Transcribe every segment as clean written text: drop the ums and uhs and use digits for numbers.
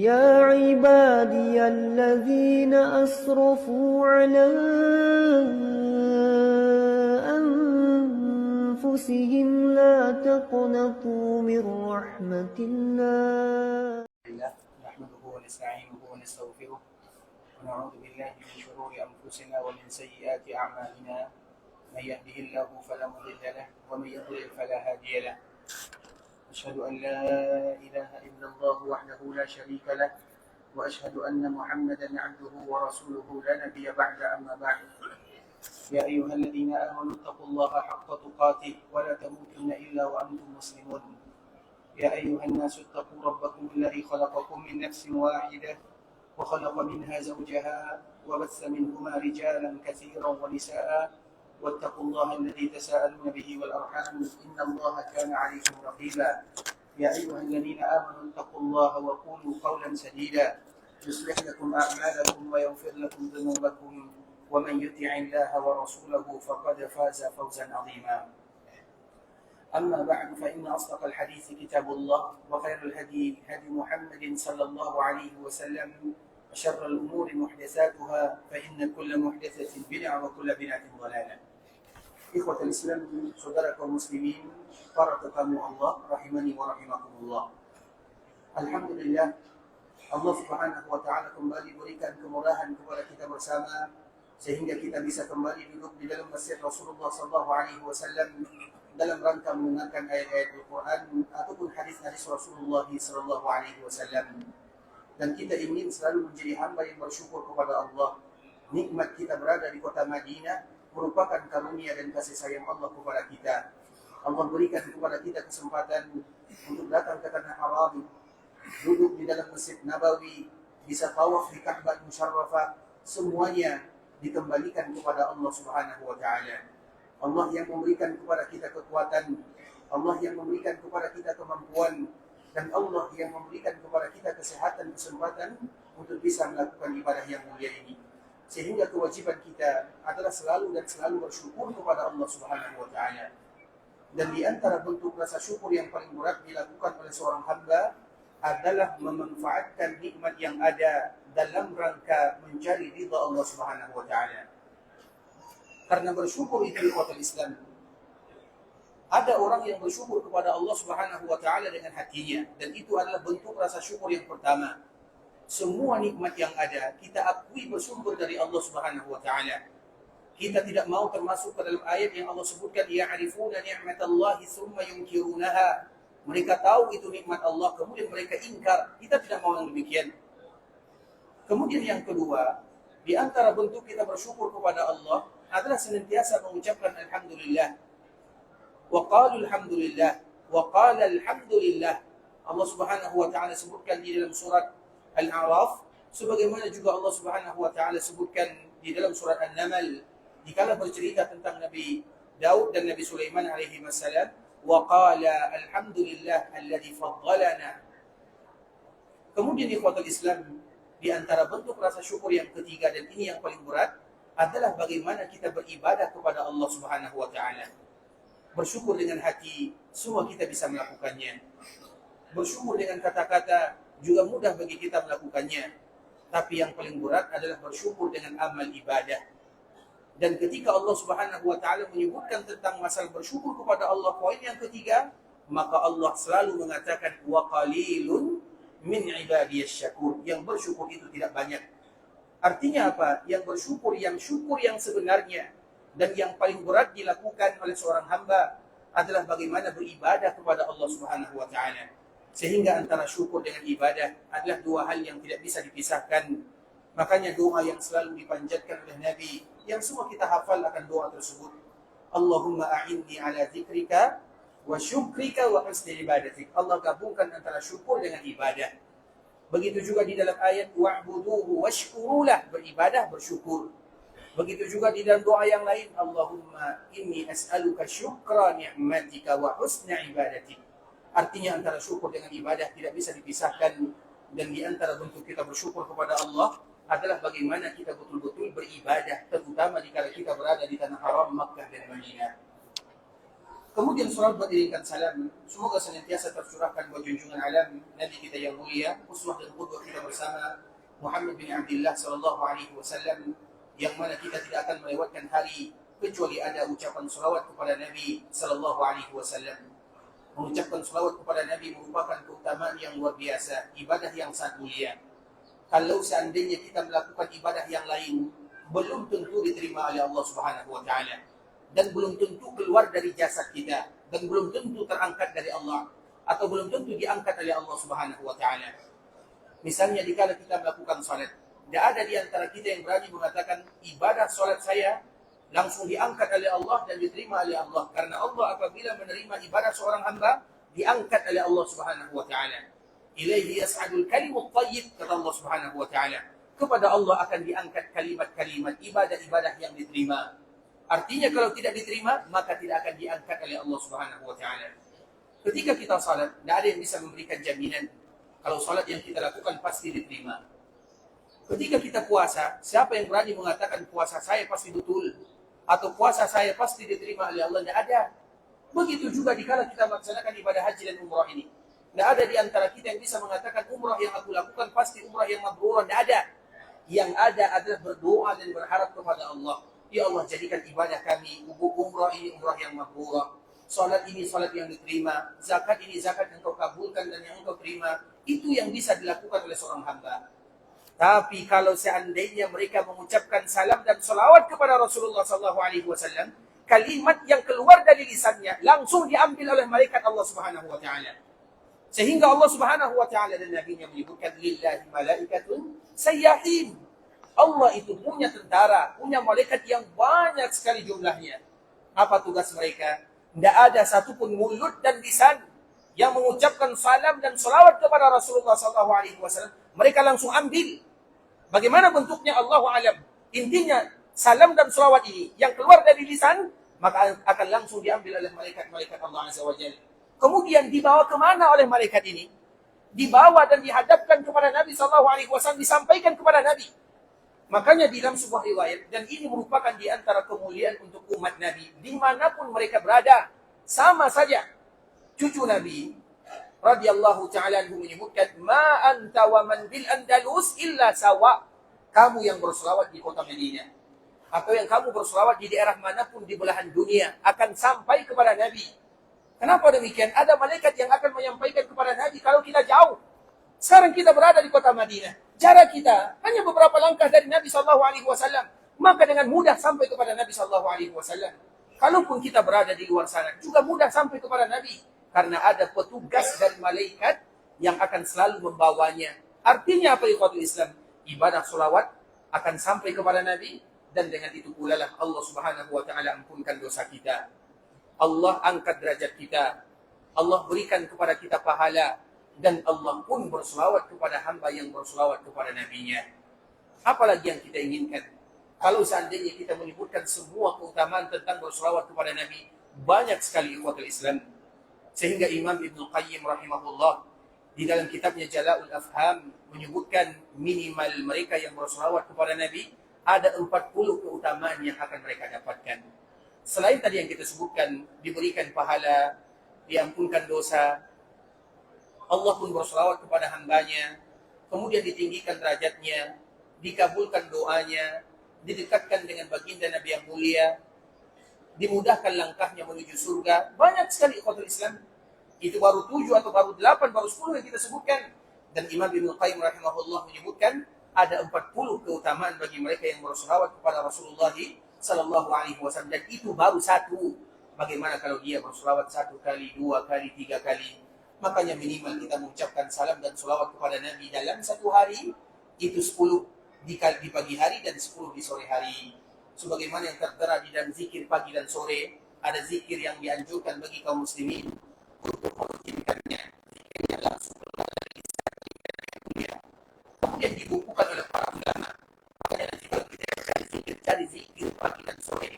يا عبادي الذين أسرفوا على أنفسهم لا تقنطوا من رحمة الله. نحمده ونستعينه ونستغفره ونعوذ بالله من شرور أنفسنا ومن سيئات أعمالنا. من يهده الله فلا مضل له ومن يضلل فلا هادي له. أشهد أن لا إله إلا الله وحده لا شريك له وأشهد أن محمدا عبده ورسوله لا نبي بعد. أما بعد، يا أيها الذين آمنوا اتقوا الله حق تقاته ولا تموتن إلا وأنتم مسلمون. يا أيها الناس اتقوا ربكم الذي خلقكم من نفس واحدة وخلق منها زوجها وبث منهما رجالا كثيرا ونساء واتقوا الله الذي تساءلون به والأرحام إن الله كان عليكم رقيبا. يا أيها الذين آمنوا اتقوا الله وقولوا قولا سديدا يصلح لكم أعمالكم ويغفر لكم ذنوبكم ومن يطع الله ورسوله فقد فاز فوزا عظيما. أما بعد، فإن أصدق الحديث كتاب الله وخير الهدي هدي محمد صلى الله عليه وسلم وشر الأمور محدثاتها فإن كل محدثة بدعة وكل بدعة ضلالة. Ikhwatul Islam, saudara kaum muslimin, para tetamu Allah rahimani wa rahimakumullah. Alhamdulillah, Allah Subhanahu wa taala kembali berikan kemurahan kepada kita bersama sehingga kita bisa kembali duduk di dalam masjid Rasulullah sallallahu alaihi wasallam dalam rangka mendengarkan ayat-ayat Al-Quran ataupun hadis-hadis Rasulullah sallallahu alaihi wasallam. Dan kita ingin selalu menjadi hamba yang bersyukur kepada Allah. Nikmat kita berada di kota Madinah merupakan karunia dan kasih sayang Allah kepada kita. Allah berikan kepada kita kesempatan untuk datang ke tanah haram, duduk di dalam Masjid Nabawi, bisa tawaf di Ka'bah Musyarrafah, semuanya dikembalikan kepada Allah Subhanahu wa taala. Allah yang memberikan kepada kita kekuatan, Allah yang memberikan kepada kita kemampuan, dan Allah yang memberikan kepada kita kesehatan, kesempatan untuk bisa melakukan ibadah yang mulia ini. Sehingga kewajiban kita adalah selalu bersyukur kepada Allah Subhanahu wa taala. Dan di antara bentuk rasa syukur yang paling berat dilakukan oleh seorang hamba adalah memanfaatkan nikmat yang ada dalam rangka mencari ridha Allah Subhanahu wa taala. Karena bersyukur itu ikhwatul Islam. Ada orang yang bersyukur kepada Allah Subhanahu wa taala dengan hatinya, dan itu adalah bentuk rasa syukur yang pertama. Semua nikmat yang ada kita akui bersumber dari Allah Subhanahu wa taala. Kita tidak mau termasuk ke dalam ayat yang Allah sebutkan ya'rifuna ni'matallahi tsumma yunkirunaha. Mereka tahu itu nikmat Allah kemudian mereka ingkar. Kita tidak mau yang demikian. Kemudian yang kedua, di antara bentuk kita bersyukur kepada Allah adalah senantiasa mengucapkan alhamdulillah. Wa qalu alhamdulillah wa qala alhamdulillah. Allah Subhanahu wa taala sebutkan di dalam surat Al-A'raf, sebagaimana juga Allah Subhanahu wa taala sebutkan di dalam surat An-Naml dikala bercerita tentang Nabi Daud dan Nabi Sulaiman alaihi wassalam, wa qala alhamdulillah alladzi faddalana. Kemudian ikhwatul Islam, di antara bentuk rasa syukur yang ketiga dan ini yang paling berat adalah bagaimana kita beribadah kepada Allah Subhanahu wa taala. Bersyukur dengan hati, semua kita bisa melakukannya. Bersyukur dengan kata-kata juga mudah bagi kita melakukannya. Tapi yang paling berat adalah bersyukur dengan amal ibadah. Dan ketika Allah Subhanahu wa taala menyebutkan tentang masalah bersyukur kepada Allah, poin yang ketiga, maka Allah selalu mengatakan wa qalilun min ibadiyasy syakur. Yang bersyukur itu tidak banyak. Artinya apa? Yang bersyukur, yang syukur yang sebenarnya dan yang paling berat dilakukan oleh seorang hamba adalah bagaimana beribadah kepada Allah Subhanahu wa taala. Sehingga antara syukur dengan ibadah adalah dua hal yang tidak bisa dipisahkan. Makanya doa yang selalu dipanjatkan oleh Nabi, yang semua kita hafal akan doa tersebut. Allahumma a'inni ala dzikrika wa syukrika wa husni ibadatik. Allah gabungkan antara syukur dengan ibadah. Begitu juga di dalam ayat wa'buduhu washkurulah, beribadah, bersyukur. Begitu juga di dalam doa yang lain, Allahumma inni as'aluka syukra ni'matika wa husna ibadatik. Artinya antara syukur dengan ibadah tidak bisa dipisahkan. Dan di antara bentuk kita bersyukur kepada Allah adalah bagaimana kita betul-betul beribadah, terutama jika kita berada di tanah haram Makkah dan Madinah. Kemudian salawat beriringkan salam, semoga senantiasa tercurahkan buat junjungan alam Nabi kita yang mulia, uswah dan qudwah kita bersama Muhammad bin Abdullah sallallahu alaihi wasallam, yang mana kita tidak akan melewatkan hari kecuali ada ucapan salawat kepada Nabi sallallahu alaihi wasallam. Mengucapkan salawat kepada Nabi merupakan keutamaan yang luar biasa, ibadah yang sangat mulia. Kalau seandainya kita melakukan ibadah yang lain, belum tentu diterima oleh Allah Subhanahu wa taala, dan belum tentu keluar dari jasad kita, dan belum tentu terangkat dari Allah, atau belum tentu diangkat oleh Allah Subhanahu wa taala. Misalnya dikala kita melakukan salat, tidak ada di antara kita yang berani mengatakan ibadah salat saya langsung diangkat oleh Allah dan diterima oleh Allah, karena Allah apabila menerima ibadah seorang hamba diangkat oleh Allah Subhanahu wa taala. Ilaihi yas'adul kalimut thayyib, kata Allah Subhanahu wa taala. Kepada Allah akan diangkat kalimat-kalimat ibadah-ibadah yang diterima. Artinya kalau tidak diterima, maka tidak akan diangkat oleh Allah Subhanahu wa taala. Ketika kita salat, tidak ada yang bisa memberikan jaminan kalau salat yang kita lakukan pasti diterima. Ketika kita puasa, siapa yang berani mengatakan puasa saya pasti betul atau puasa saya pasti diterima oleh Allah? Tidak ada. Begitu juga dikala kita melaksanakan ibadah haji dan umrah ini. Tidak ada di antara kita yang bisa mengatakan umrah yang aku lakukan pasti umrah yang mabrurah. Tidak ada. Yang ada adalah berdoa dan berharap kepada Allah. Ya Allah, jadikan ibadah kami, umrah ini umrah yang mabrurah. Salat ini salat yang diterima. Zakat ini zakat yang Engkau kabulkan dan yang Engkau terima. Itu yang bisa dilakukan oleh seorang hamba. Tapi kalau seandainya mereka mengucapkan salam dan salawat kepada Rasulullah SAW, kalimat yang keluar dari lisannya langsung diambil oleh malaikat Allah Subhanahu wa taala. Sehingga Allah Subhanahu wa taala dan Nabi-Nya menyebutkan lillahi malaikatun sayyahin. Allah itu punya tentara, punya malaikat yang banyak sekali jumlahnya. Apa tugas mereka? Tidak ada satupun mulut dan lisan yang mengucapkan salam dan salawat kepada Rasulullah SAW. Mereka langsung ambil. Bagaimana bentuknya Allahu a'lam. Intinya salam dan salawat ini yang keluar dari lisan, maka akan langsung diambil oleh malaikat-malaikat Allah Azza wa Jalla. Kemudian dibawa kemana oleh malaikat ini? Dibawa dan dihadapkan kepada Nabi SAW, disampaikan kepada Nabi. Makanya di dalam sebuah riwayat, dan ini merupakan di antara kemuliaan untuk umat Nabi, dimanapun mereka berada, sama saja. Cucu Nabi radhiyallahu ta'ala anhu menyebutkan, ma anta wa man bil Andalus illa sawa. Kamu yang berselawat di kota Madinah, atau yang kamu berselawat di daerah manapun di belahan dunia, akan sampai kepada Nabi. Kenapa demikian? Ada malaikat yang akan menyampaikan kepada Nabi kalau kita jauh. Sekarang kita berada di kota Madinah. Jarak kita hanya beberapa langkah dari Nabi SAW. Maka dengan mudah sampai kepada Nabi SAW. Kalaupun kita berada di luar sana, juga mudah sampai kepada Nabi. Karena ada petugas dari malaikat yang akan selalu membawanya. Artinya apa ikhwatul Islam? Ibadah solawat akan sampai kepada Nabi. Dan dengan itu pula lah Allah Subhanahu wa ta'ala ampunkan dosa kita. Allah angkat derajat kita. Allah berikan kepada kita pahala. Dan Allah pun berselawat kepada hamba yang berselawat kepada Nabi-Nya. Apalagi yang kita inginkan? Kalau seandainya kita menyebutkan semua keutamaan tentang berselawat kepada Nabi, banyak sekali ikhwatul Islam. Sehingga Imam Ibn Qayyim rahimahullah di dalam kitabnya Jala'ul Afham menyebutkan minimal mereka yang berselawat kepada Nabi ada 40 keutamaan yang akan mereka dapatkan. Selain tadi yang kita sebutkan, diberikan pahala, diampunkan dosa, Allah pun berselawat kepada hambanya, kemudian ditinggikan derajatnya, dikabulkan doanya, didekatkan dengan baginda Nabi yang mulia, dimudahkan langkahnya menuju surga. Banyak sekali ikhwatul Islam. Itu baru 7 atau baru 8, baru 10 yang kita sebutkan. Dan Imam Ibn Qayyim rahimahullah menyebutkan ada 40 keutamaan bagi mereka yang berselawat kepada Rasulullah sallallahu alaihi wasallam. Dan itu baru 1. Bagaimana kalau dia berselawat 1 kali, 2 kali, 3 kali? Makanya minimal kita mengucapkan salam dan selawat kepada Nabi dalam 1 hari, itu 10 di pagi hari dan 10 di sore hari. Sebagaimana yang tertera di dalam zikir pagi dan sore, ada zikir yang dianjurkan bagi kaum muslimin untuk mengucapkannya. Zikirnya langsung keluar dari lisan kita. Kemudian dibukukan oleh para ulama. Makanya nanti kalau kita cari zikir pagi dan sore,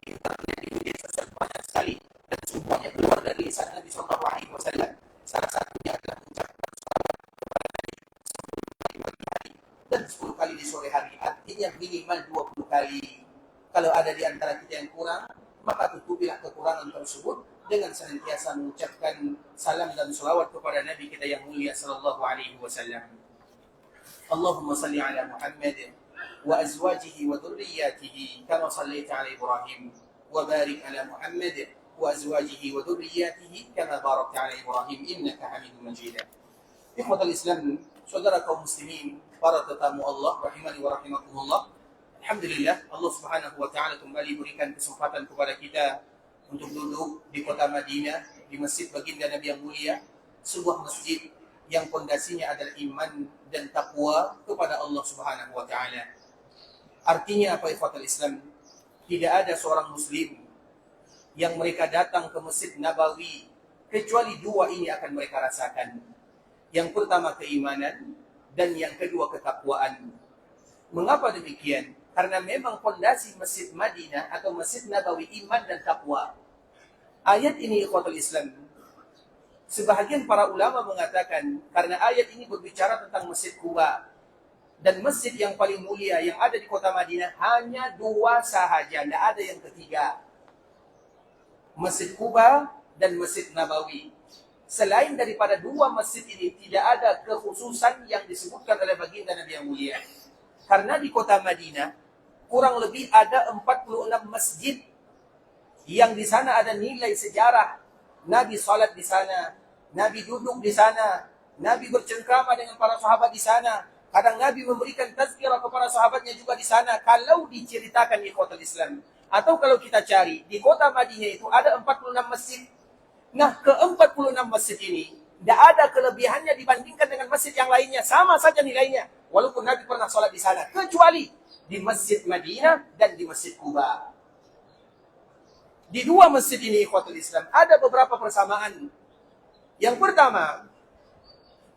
internet di media sosial banyak sekali. Dan semuanya keluar dari lisan Nabi SAW. Salah satunya adalah mengucapkan salawat kepada Nabi 10 kali pagi hari dan 10 kali di sore hari. Artinya minimal 20 kali. Kalau ada di antara kita yang kurang, maka tutupilah kekurangan tersebut dengan senantiasa mengucapkan salam dan salawat kepada Nabi kita yang mulia sallallahu alaihi wasallam. Allahumma salli ala Muhammad wa azwajihi wa dhurriyyatihi kama sallaita ala Ibrahim wa barik ala Muhammad wa azwajihi wa dhurriyyatihi kama barakta ala Ibrahim innaka Hamidum Majid. Ikhwatal Islam, saudara kaum muslimin, para tetamu Allah rahimani wa rahimakumullah. Alhamdulillah, Allah Subhanahu wa taala kembali berikan kesempatan kepada kita untuk duduk di kota Madinah, di Masjid Baginda Nabi yang mulia, sebuah masjid yang pondasinya adalah iman dan takwa kepada Allah Subhanahu wa taala. Artinya apa, ikhwatul Islam? Tidak ada seorang muslim yang mereka datang ke Masjid Nabawi kecuali dua ini akan mereka rasakan. Yang pertama keimanan dan yang kedua ketakwaan. Mengapa demikian? Karena memang fondasi Masjid Madinah atau Masjid Nabawi iman dan takwa. Ayat ini ikhwatul Islam, sebahagian para ulama mengatakan karena ayat ini berbicara tentang Masjid Quba dan masjid yang paling mulia yang ada di kota Madinah hanya dua sahaja, tidak ada yang ketiga. Masjid Quba dan Masjid Nabawi. Selain daripada dua masjid ini tidak ada kekhususan yang disebutkan oleh baginda Nabi yang mulia. Karena di kota Madinah kurang lebih ada 46 masjid yang di sana ada nilai sejarah. Nabi salat di sana, Nabi duduk di sana, Nabi bercengkrama dengan para sahabat di sana. Kadang Nabi memberikan tazkirah kepada sahabatnya juga di sana. Kalau diceritakan di kota Islam, atau kalau kita cari di kota Madinah itu ada 46 masjid. Nah, ke-46 masjid ini tidak ada kelebihannya dibandingkan dengan masjid yang lainnya, sama saja nilainya. Walaupun Nabi pernah salat di sana, kecuali di Masjid Madinah dan di Masjid Quba. Di dua masjid ini, ikhwatul Islam, ada beberapa persamaan. Yang pertama,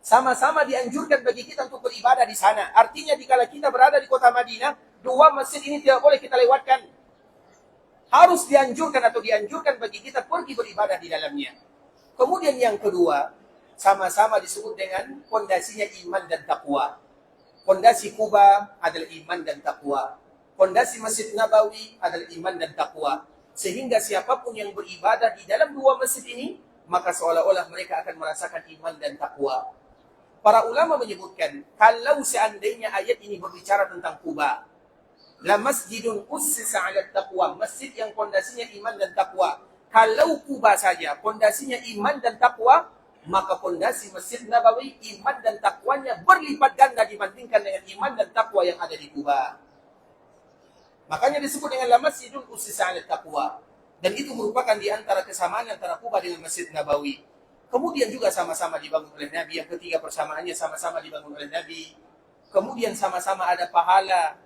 sama-sama dianjurkan bagi kita untuk beribadah di sana. Artinya, dikala kita berada di kota Madinah, dua masjid ini tidak boleh kita lewatkan. Harus dianjurkan atau dianjurkan bagi kita pergi beribadah di dalamnya. Kemudian yang kedua, sama-sama disebut dengan pondasinya iman dan takwa. Pondasi Quba adalah iman dan takwa. Pondasi Masjid Nabawi adalah iman dan takwa. Sehingga siapapun yang beribadah di dalam dua masjid ini, maka seolah-olah mereka akan merasakan iman dan takwa. Para ulama menyebutkan, kalau seandainya ayat ini berbicara tentang Quba, la masjidun ussisa 'ala taqwa, masjid yang pondasinya iman dan takwa. Kalau Quba saja pondasinya iman dan takwa, maka pondasi Masjid Nabawi iman dan takwanya berlipat ganda dibandingkan dengan iman dan takwa yang ada di Quba. Makanya disebut dengan la masjidun ussisa 'ala taqwa. Dan itu merupakan di antara kesamaan antara Quba dengan Masjid Nabawi. Kemudian juga sama-sama dibangun oleh Nabi. Yang ketiga persamaannya sama-sama dibangun oleh Nabi. Kemudian sama-sama ada pahala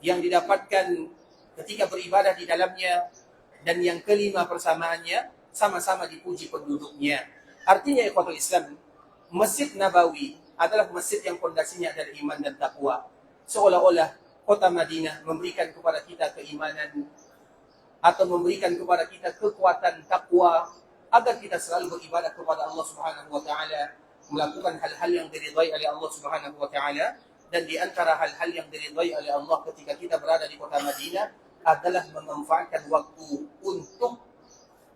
yang didapatkan ketika beribadah di dalamnya. Dan yang kelima persamaannya, sama-sama dipuji penduduknya. Artinya, ikhwatul Islam, Masjid Nabawi adalah masjid yang pondasinya adalah iman dan takwa. Seolah-olah kota Madinah memberikan kepada kita keimanan atau memberikan kepada kita kekuatan takwa agar kita selalu beribadah kepada Allah Subhanahu wa taala, melakukan hal-hal yang diridhai oleh Allah Subhanahu wa taala. Dan di antara hal-hal yang diridhai oleh Allah ketika kita berada di kota Madinah adalah memanfaatkan waktu untuk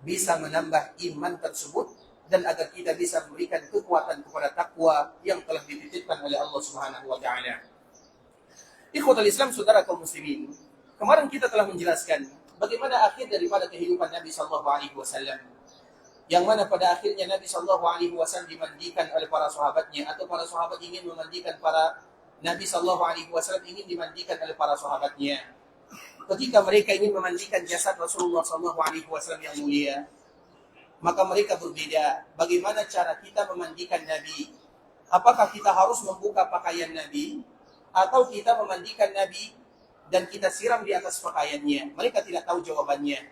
bisa menambah iman tersebut dan agar kita bisa memberikan kekuatan kepada takwa yang telah dititipkan oleh Allah Subhanahu wa taala. Ikhwatul Islam, saudara kaum muslimin, kemarin kita telah menjelaskan bagaimana akhir daripada kehidupan Nabi sallallahu alaihi wasallam. Yang mana pada akhirnya Nabi sallallahu alaihi wasallam dimandikan oleh para sahabatnya, atau para sahabat ingin memandikan para Nabi sallallahu alaihi wasallam ingin dimandikan oleh para sahabatnya. Ketika mereka ingin memandikan jasad Rasulullah sallallahu alaihi wasallam yang mulia, maka mereka berbeda. Bagaimana cara kita memandikan Nabi? Apakah kita harus membuka pakaian Nabi, atau kita memandikan Nabi dan kita siram di atas pakaiannya? Mereka tidak tahu jawabannya.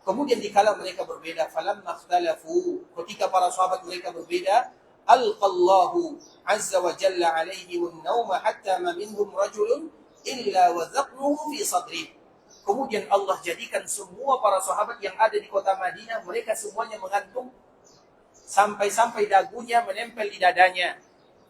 Kemudian dikala mereka berbeda, falamma ikhtalafu, ketika para sahabat mereka berbeda, alqallahu azza wa jalla alaihi wan-nauma hatta ma minhum rajulun illa wa dhaqnuhu fi sadri. Kemudian Allah jadikan semua para sahabat yang ada di kota Madinah, mereka semuanya mengantuk sampai-sampai dagunya menempel di dadanya.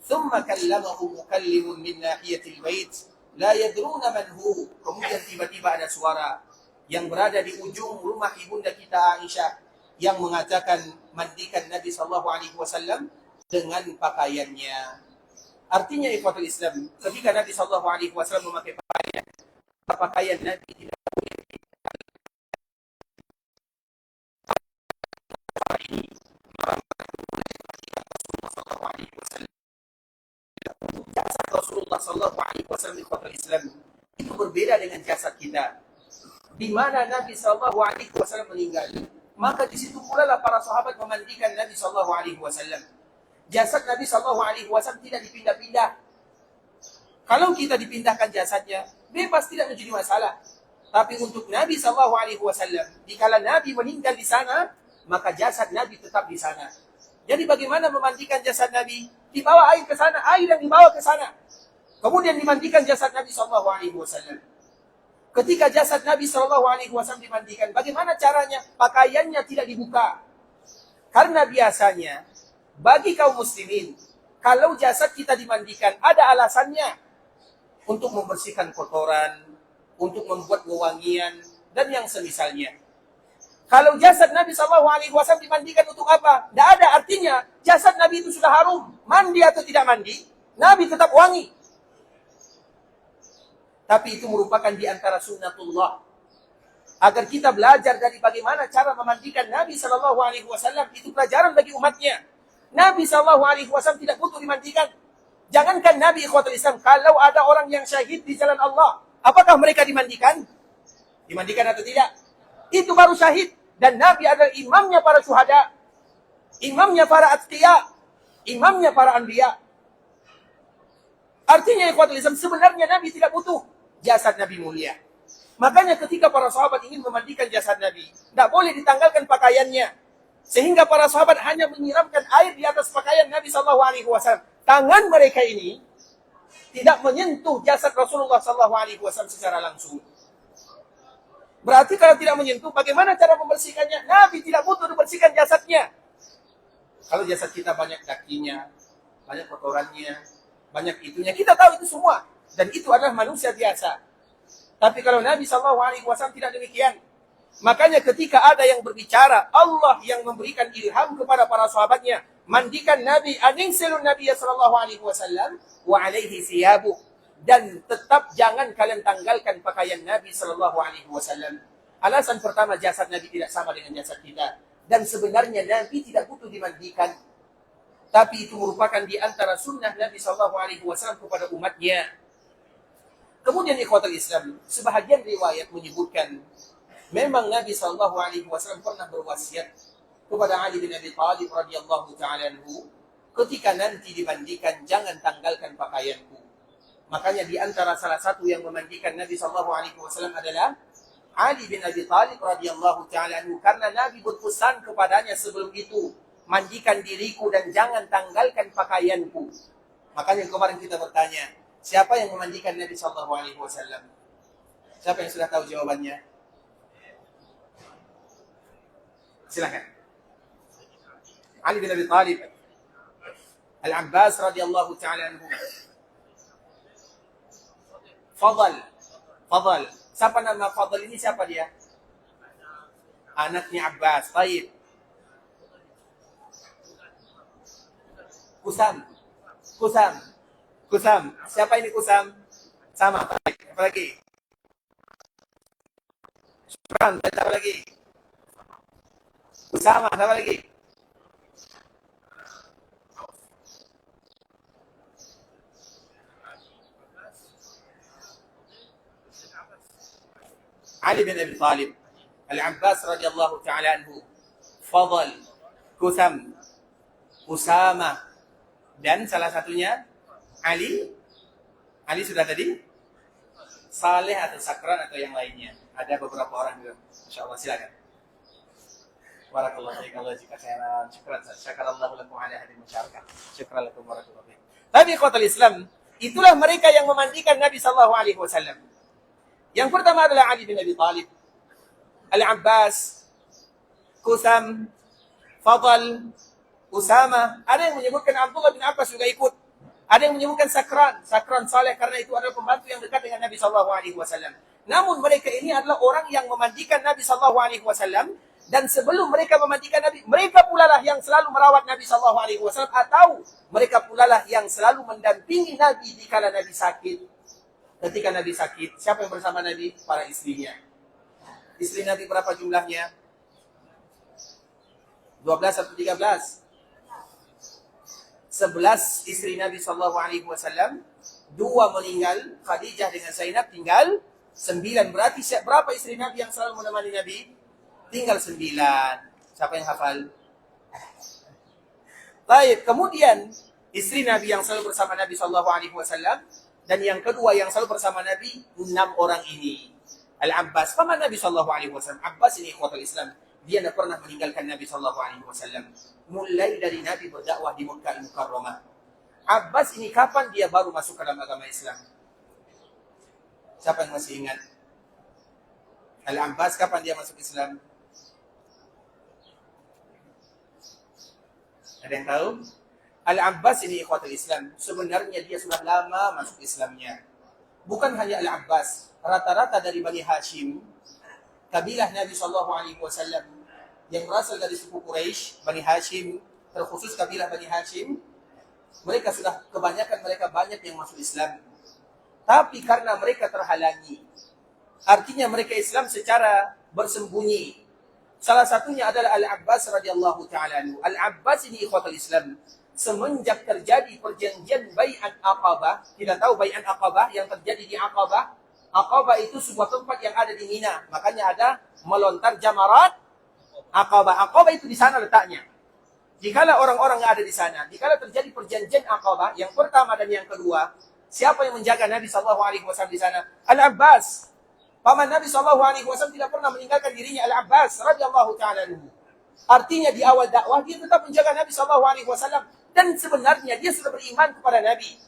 Thumma kallamahu mukallimun min nahiyatil bait la yadruna man hu. Kemudian tiba-tiba ada suara yang berada di ujung rumah ibunda kita Aisyah yang mengatakan mandikan Nabi sallallahu alaihi wasallam dengan pakaiannya. Artinya ikhwatul Islam, ketika Nabi sallallahu alaihi wasallam memakai pakaian Nabi tidak jasad Rasulullah sallallahu alaihi wasallam ikhwatul Islam itu berbeda dengan jasad kita. Di mana Nabi sallallahu alaihi wasallam meninggal, maka di situ pula lah para sahabat memandikan Nabi sallallahu alaihi wasallam. Jasad Nabi sallallahu alaihi wasallam tidak dipindah-pindah. Kalau kita dipindahkan jasadnya, bebas, tidak menjadi masalah. Tapi untuk Nabi sallallahu alaihi wasallam, dikala Nabi meninggal di sana, maka jasad Nabi tetap di sana. Jadi bagaimana memandikan jasad Nabi? Dibawa air ke sana, air yang dibawa ke sana. Kemudian dimandikan jasad Nabi sallallahu alaihi wasallam. Ketika jasad Nabi sallallahu alaihi wasallam dimandikan, bagaimana caranya? Pakaiannya tidak dibuka. Karena biasanya bagi kaum muslimin, kalau jasad kita dimandikan, ada alasannya untuk membersihkan kotoran, untuk membuat wewangian, dan yang semisalnya. Kalau jasad Nabi sallallahu alaihi wasallam dimandikan untuk apa? Tidak ada artinya. Jasad Nabi itu sudah harum. Mandi atau tidak mandi, Nabi tetap wangi. Tapi itu merupakan di antara sunnatullah. Agar kita belajar dari bagaimana cara memandikan Nabi sallallahu alaihi wasallam, itu pelajaran bagi umatnya. Nabi sallallahu alaihi wasallam tidak butuh dimandikan. Jangankan Nabi ikhwatul Islam, kalau ada orang yang syahid di jalan Allah, apakah mereka dimandikan? Dimandikan atau tidak? Itu baru syahid. Dan Nabi adalah imamnya para syuhada, imamnya para atqiya, imamnya para anbiya. Artinya ikhwatul Islam, sebenarnya Nabi tidak butuh jasad Nabi mulia. Makanya ketika para sahabat ingin memandikan jasad Nabi, tidak boleh ditanggalkan pakaiannya. Sehingga para sahabat hanya menyiramkan air di atas pakaian Nabi SAW. Tangan mereka ini tidak menyentuh jasad Rasulullah SAW secara langsung. Berarti kalau tidak menyentuh, bagaimana cara membersihkannya? Nabi tidak butuh dibersihkan jasadnya. Kalau jasad kita banyak dakinya, banyak kotorannya, banyak itunya, kita tahu itu semua. Dan itu adalah manusia biasa. Tapi kalau Nabi SAW tidak demikian. Makanya ketika ada yang berbicara, Allah yang memberikan ilham kepada para sahabatnya, mandikan Nabi, aningsilun Nabi sallallahu alaihi wasallam wa alaihi siyabu, dan tetap jangan kalian tanggalkan pakaian Nabi sallallahu alaihi wasallam. Alasan pertama, jasad Nabi tidak sama dengan jasad kita, dan sebenarnya Nabi tidak butuh dimandikan. Tapi itu merupakan di antara sunnah Nabi sallallahu alaihi wasallam kepada umatnya. Kemudian ikhwatul Islam, sebahagian riwayat menyebutkan memang Nabi sallallahu alaihi wasallam pernah berwasiat kepada Ali bin Abi Thalib radhiyallahu ta'ala anhu, ketika nanti dimandikan jangan tanggalkan pakaianku. Makanya di antara salah satu yang memandikan Nabi sallallahu alaihi wasallam adalah Ali bin Abi Thalib radhiyallahu ta'ala anhu, karena Nabi berpesan kepadanya sebelum itu, mandikan diriku dan jangan tanggalkan pakaianku. Makanya kemarin kita bertanya, siapa yang memandikan Nabi sallallahu alaihi wasallam? Siapa yang sudah tahu jawabannya? Silakan. Ali bin Abi Thalib, Al-Abbas radhiyallahu ta'ala anhu. Fadl. Siapa nama Fadl ini? Siapa dia? Anaknya Abbas. Baik. Kusam. Siapa ini Kusam? Sama. Baik. Apa lagi? Syukran. Siapa lagi? Usama. Siapa lagi? Ali bin Abi Thalib, Al-Abbas radhiyallahu ta'ala anhu, Fadl, Kusam, Usama, dan salah satunya Ali. Ali sudah tadi? Saleh atau Sakran atau yang lainnya. Ada beberapa orang juga. Insyaallah, silakan. Barakallahu fiik, Allah jika khairan. Syukrallahu lakum ala hadhihi musyarakah. Syukran lakum barakallahu fiik. Tapi ikhwatul Islam, itulah mereka yang memandikan Nabi sallallahu alaihi wasallam. Yang pertama adalah Ali bin Abi Thalib, Al-Abbas, Kusam, Fadl, Usama. Ada yang menyebutkan Abdullah bin Abbas juga ikut. Ada yang menyebutkan Sakran Saleh, karena itu adalah pembantu yang dekat dengan Nabi sallallahu alaihi wasallam. Namun mereka ini adalah orang yang memandikan Nabi SAW, dan sebelum mereka memandikan Nabi, mereka pula lah yang selalu merawat Nabi SAW, atau mereka pula lah yang selalu mendampingi Nabi di kala Nabi sakit. Ketika Nabi sakit, siapa yang bersama Nabi? Para istrinya. Istri Nabi berapa jumlahnya? 12 atau 13? 11 istri Nabi SAW. 2 meninggal, Khadijah dengan Zainab, tinggal 9. Berarti berapa istri Nabi yang selalu menemani Nabi? Tinggal 9. Siapa yang hafal? Baik, kemudian istri Nabi yang selalu bersama Nabi SAW, dan yang kedua yang selalu bersama Nabi, 6 orang ini. Al-Abbas, paman Nabi SAW. Abbas ini ikhwatul Islam. Dia tidak pernah meninggalkan Nabi SAW. Mulai dari Nabi berdakwah di Mekah Al-Mukarramah. Abbas ini kapan dia baru masuk ke dalam agama Islam? Siapa yang masih ingat? Al-Abbas kapan dia masuk Islam? Ada yang tahu? Al-Abbas ini ikhwatul Islam. Sebenarnya dia sudah lama masuk Islamnya. Bukan hanya Al-Abbas. Rata-rata dari Bani Hashim, kabilah Nabi SAW, yang berasal dari suku Quraisy, Bani Hashim, terkhusus kabilah Bani Hashim, mereka sudah kebanyakan mereka banyak yang masuk Islam. Tapi karena mereka terhalangi, artinya mereka Islam secara bersembunyi. Salah satunya adalah Al-Abbas radhiyallahu ta'ala anhu. Al-Abbas ini ikhwatul Islam. Semenjak terjadi perjanjian Bai'at Aqabah, kita tahu Bai'at Aqabah yang terjadi di Aqabah. Aqabah itu sebuah tempat yang ada di Mina. Makanya ada melontar jamarat Aqabah. Aqabah itu di sana letaknya. Jikalau orang-orang yang ada di sana, jikalau terjadi perjanjian Aqabah, yang pertama dan yang kedua, siapa yang menjaga Nabi SAW di sana? Al-Abbas. Paman Nabi SAW tidak pernah meninggalkan dirinya, Al-Abbas radhiyallahu ta'ala anhu. Artinya di awal dakwah dia tetap menjaga Nabi SAW, dan sebenarnya dia sudah beriman kepada Nabi.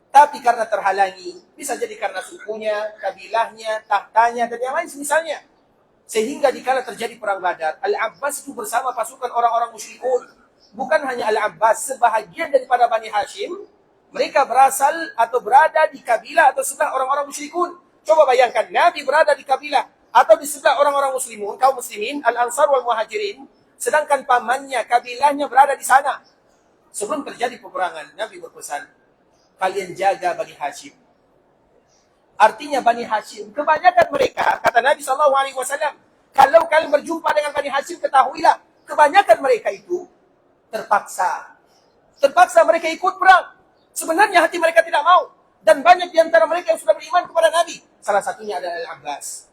Tapi karena terhalangi, bisa jadi karena sukunya, kabilahnya, tahtanya, dan yang lain misalnya. Sehingga dikala terjadi perang Badar, Al-Abbas itu bersama pasukan orang-orang musyrikun. Bukan hanya Al-Abbas, sebahagian daripada Bani Hashim, mereka berasal atau berada di kabilah atau sebelah orang-orang musyrikun. Coba bayangkan, Nabi berada di kabilah atau di sebelah orang-orang muslimun, kaum muslimin, Al-Ansar wal Muhajirin, sedangkan pamannya, kabilahnya berada di sana. Sebelum terjadi peperangan, Nabi berpesan, kalian jaga Bani Hashim. Artinya Bani Hashim, kebanyakan mereka, kata Nabi SAW, kalau kalian berjumpa dengan Bani Hashim, ketahuilah, kebanyakan mereka itu terpaksa. Terpaksa mereka ikut perang. Sebenarnya hati mereka tidak mau. Dan banyak di antara mereka yang sudah beriman kepada Nabi. Salah satunya adalah Al-Abbas.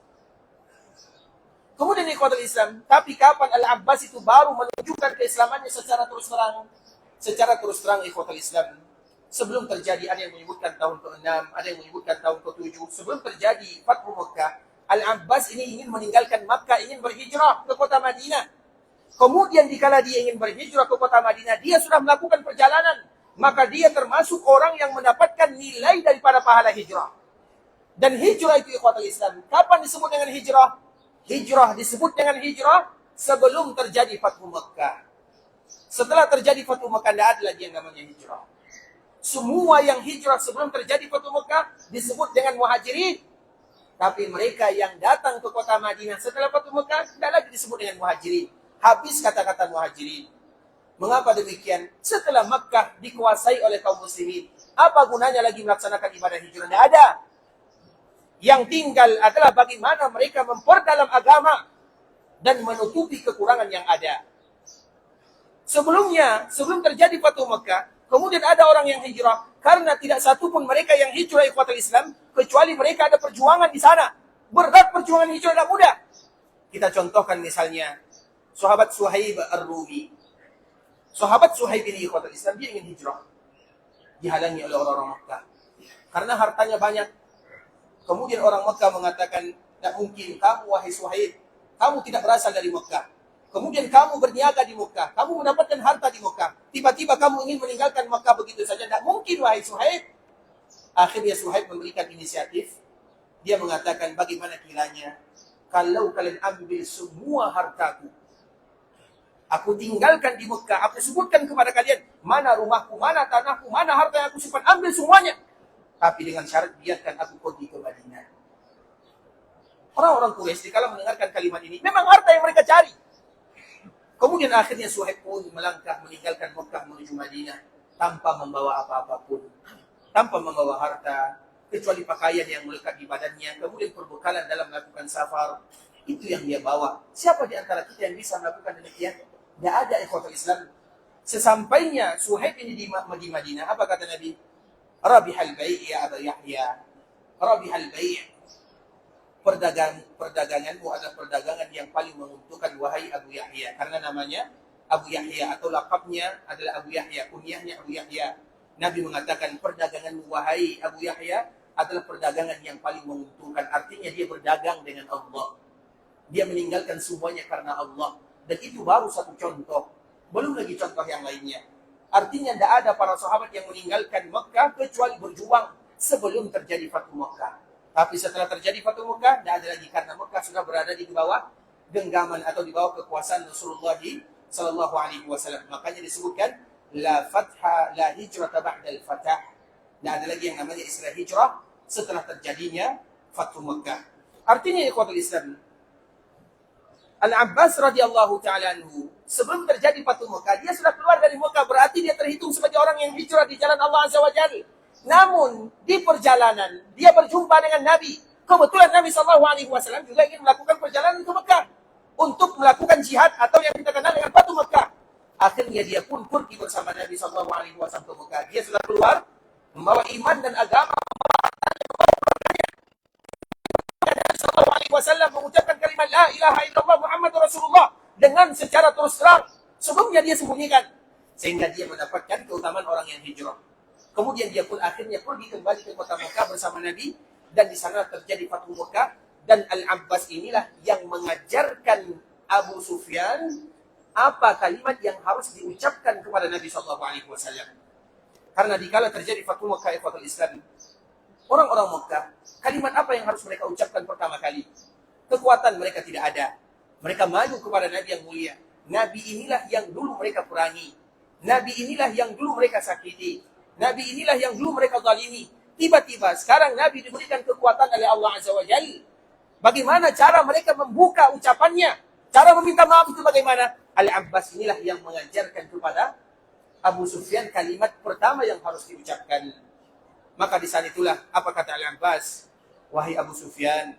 Kemudian ikhwatul Islam, tapi kapan Al-Abbas itu baru menunjukkan keislamannya secara terus terang? Secara terus terang ikhwatul Islam. Sebelum terjadi, ada yang menyebutkan tahun ke-6, ada yang menyebutkan tahun ke-7. Sebelum terjadi Fathu Makkah, Al-Abbas ini ingin meninggalkan Makkah, ingin berhijrah ke kota Madinah. Kemudian dikala dia ingin berhijrah ke kota Madinah, dia sudah melakukan perjalanan. Maka dia termasuk orang yang mendapatkan nilai daripada pahala hijrah. Dan hijrah itu ikhwatul Islam. Kapan disebut dengan hijrah? Hijrah disebut dengan hijrah sebelum terjadi Fathu Makkah. Setelah terjadi Fathu Makkah, tidak ada lagi yang namanya hijrah. Semua yang hijrah sebelum terjadi Fathu Makkah disebut dengan muhajirin. Tapi mereka yang datang ke kota Madinah setelah Fathu Makkah tidak lagi disebut dengan muhajirin. Habis kata-kata muhajirin. Mengapa demikian? Setelah Makkah dikuasai oleh kaum muslimin, apa gunanya lagi melaksanakan ibadah hijrah? Tidak ada. Yang tinggal adalah bagaimana mereka memperdalam agama dan menutupi kekurangan yang ada. Sebelumnya, sebelum terjadi Fathu Makkah, kemudian ada orang yang hijrah, karena tidak satupun mereka yang hijrah ikhwatul Islam, kecuali mereka ada perjuangan di sana. Berat perjuangan hijrah, tidak mudah. Kita contohkan misalnya, sahabat Suhaib Ar-Rumi. Sahabat Suhaib ini ikhwatul Islam, dia ingin hijrah. Dihalangi oleh orang-orang Makkah. Karena hartanya banyak. Kemudian orang Makkah mengatakan, tidak mungkin kamu wahai Suhaib, kamu tidak berasal dari Makkah. Kemudian kamu berniaga di Makkah, kamu mendapatkan harta di Makkah. Tiba-tiba kamu ingin meninggalkan Makkah begitu saja. Tidak mungkin wahai Suhaib. Akhirnya Suhaib memberikan inisiatif. Dia mengatakan, bagaimana kiranya kalau kalian ambil semua hartaku, aku tinggalkan di Mekah, aku sebutkan kepada kalian, mana rumahku, mana tanahku, mana harta yang aku simpan, ambil semuanya. Tapi dengan syarat biarkan aku pergi ke Madinah. Orang-orang Quraisy dikala mendengarkan kalimat ini, memang harta yang mereka cari. Kemudian akhirnya Suhaib pun melangkah meninggalkan Mekah menuju Madinah tanpa membawa apa-apapun, tanpa membawa harta, kecuali pakaian yang melekat di badannya, kemudian perbekalan dalam melakukan safar. Itu yang dia bawa. Siapa di antara kita yang bisa melakukan demikian? Tidak ada ikhwatul Islam. Sesampainya Suhaib ini di Madinah, apa kata Nabi? Rabihal bai' ya Aba Yahya. Rabihal bai'. Perdaganganmu adalah perdagangan yang paling menguntungkan wahai Abu Yahya. Karena namanya Abu Yahya atau lakabnya adalah Abu Yahya, kunyahnya Abu Yahya. Nabi mengatakan perdaganganmu wahai Abu Yahya adalah perdagangan yang paling menguntungkan. Artinya dia berdagang dengan Allah. Dia meninggalkan semuanya karena Allah. Dan itu baru satu contoh. Belum lagi contoh yang lainnya. Artinya tidak ada para sahabat yang meninggalkan Mekah kecuali berjuang sebelum terjadi Fathu Mekah. Tapi setelah terjadi Fathu Mekah, tidak ada lagi karena Mekah sudah berada di bawah genggaman atau di bawah kekuasaan Rasulullah sallallahu alaihi wasallam. Makanya disebutkan la fatha la hijrata ba'dal fatah. Tidak ada lagi yang namanya istilah hijrah setelah terjadinya Fathu Mekah. Artinya ikhwatul Islam, Al-Abbas radhiyallahu ta'ala anhu, sebelum terjadi Fathu Mekah, dia sudah keluar dari Mekah, berarti dia terhitung sebagai orang yang hijrah di jalan Allah Azza wa Jalla. Namun di perjalanan dia berjumpa dengan Nabi. Kebetulan Nabi SAW juga ingin melakukan perjalanan ke Mekah untuk melakukan jihad atau yang kita kenal dengan Fathu Mekah. Akhirnya dia pun pergi bersama Nabi SAW ke Mekah. Dia sudah keluar membawa iman dan agama. Nabi SAW mengucapkan kalimat La ilaha illallah Muhammadur Rasulullah dengan secara terus terang. Sebelumnya dia sembunyikan, sehingga dia mendapatkan keutamaan orang yang hijrah. Kemudian dia pun akhirnya pergi kembali ke kota Mekah bersama Nabi. Dan di sana terjadi Fathu Mekah. Dan Al-Abbas inilah yang mengajarkan Abu Sufyan apa kalimat yang harus diucapkan kepada Nabi SAW. Karena dikala terjadi Fathu Mekah, ikhwatul Islam, orang-orang Mekah, kalimat apa yang harus mereka ucapkan pertama kali? Kekuatan mereka tidak ada. Mereka maju kepada Nabi yang mulia. Nabi inilah yang dulu mereka perangi. Nabi inilah yang dulu mereka sakiti. Nabi inilah yang dulu mereka zalimi. Tiba-tiba sekarang Nabi diberikan kekuatan oleh Allah Azza wa Jalla. Bagaimana cara mereka membuka ucapannya? Cara meminta maaf itu bagaimana? Al-Abbas inilah yang mengajarkan kepada Abu Sufyan kalimat pertama yang harus diucapkan. Maka di saat itulah apa kata Al-Abbas? Wahai Abu Sufyan,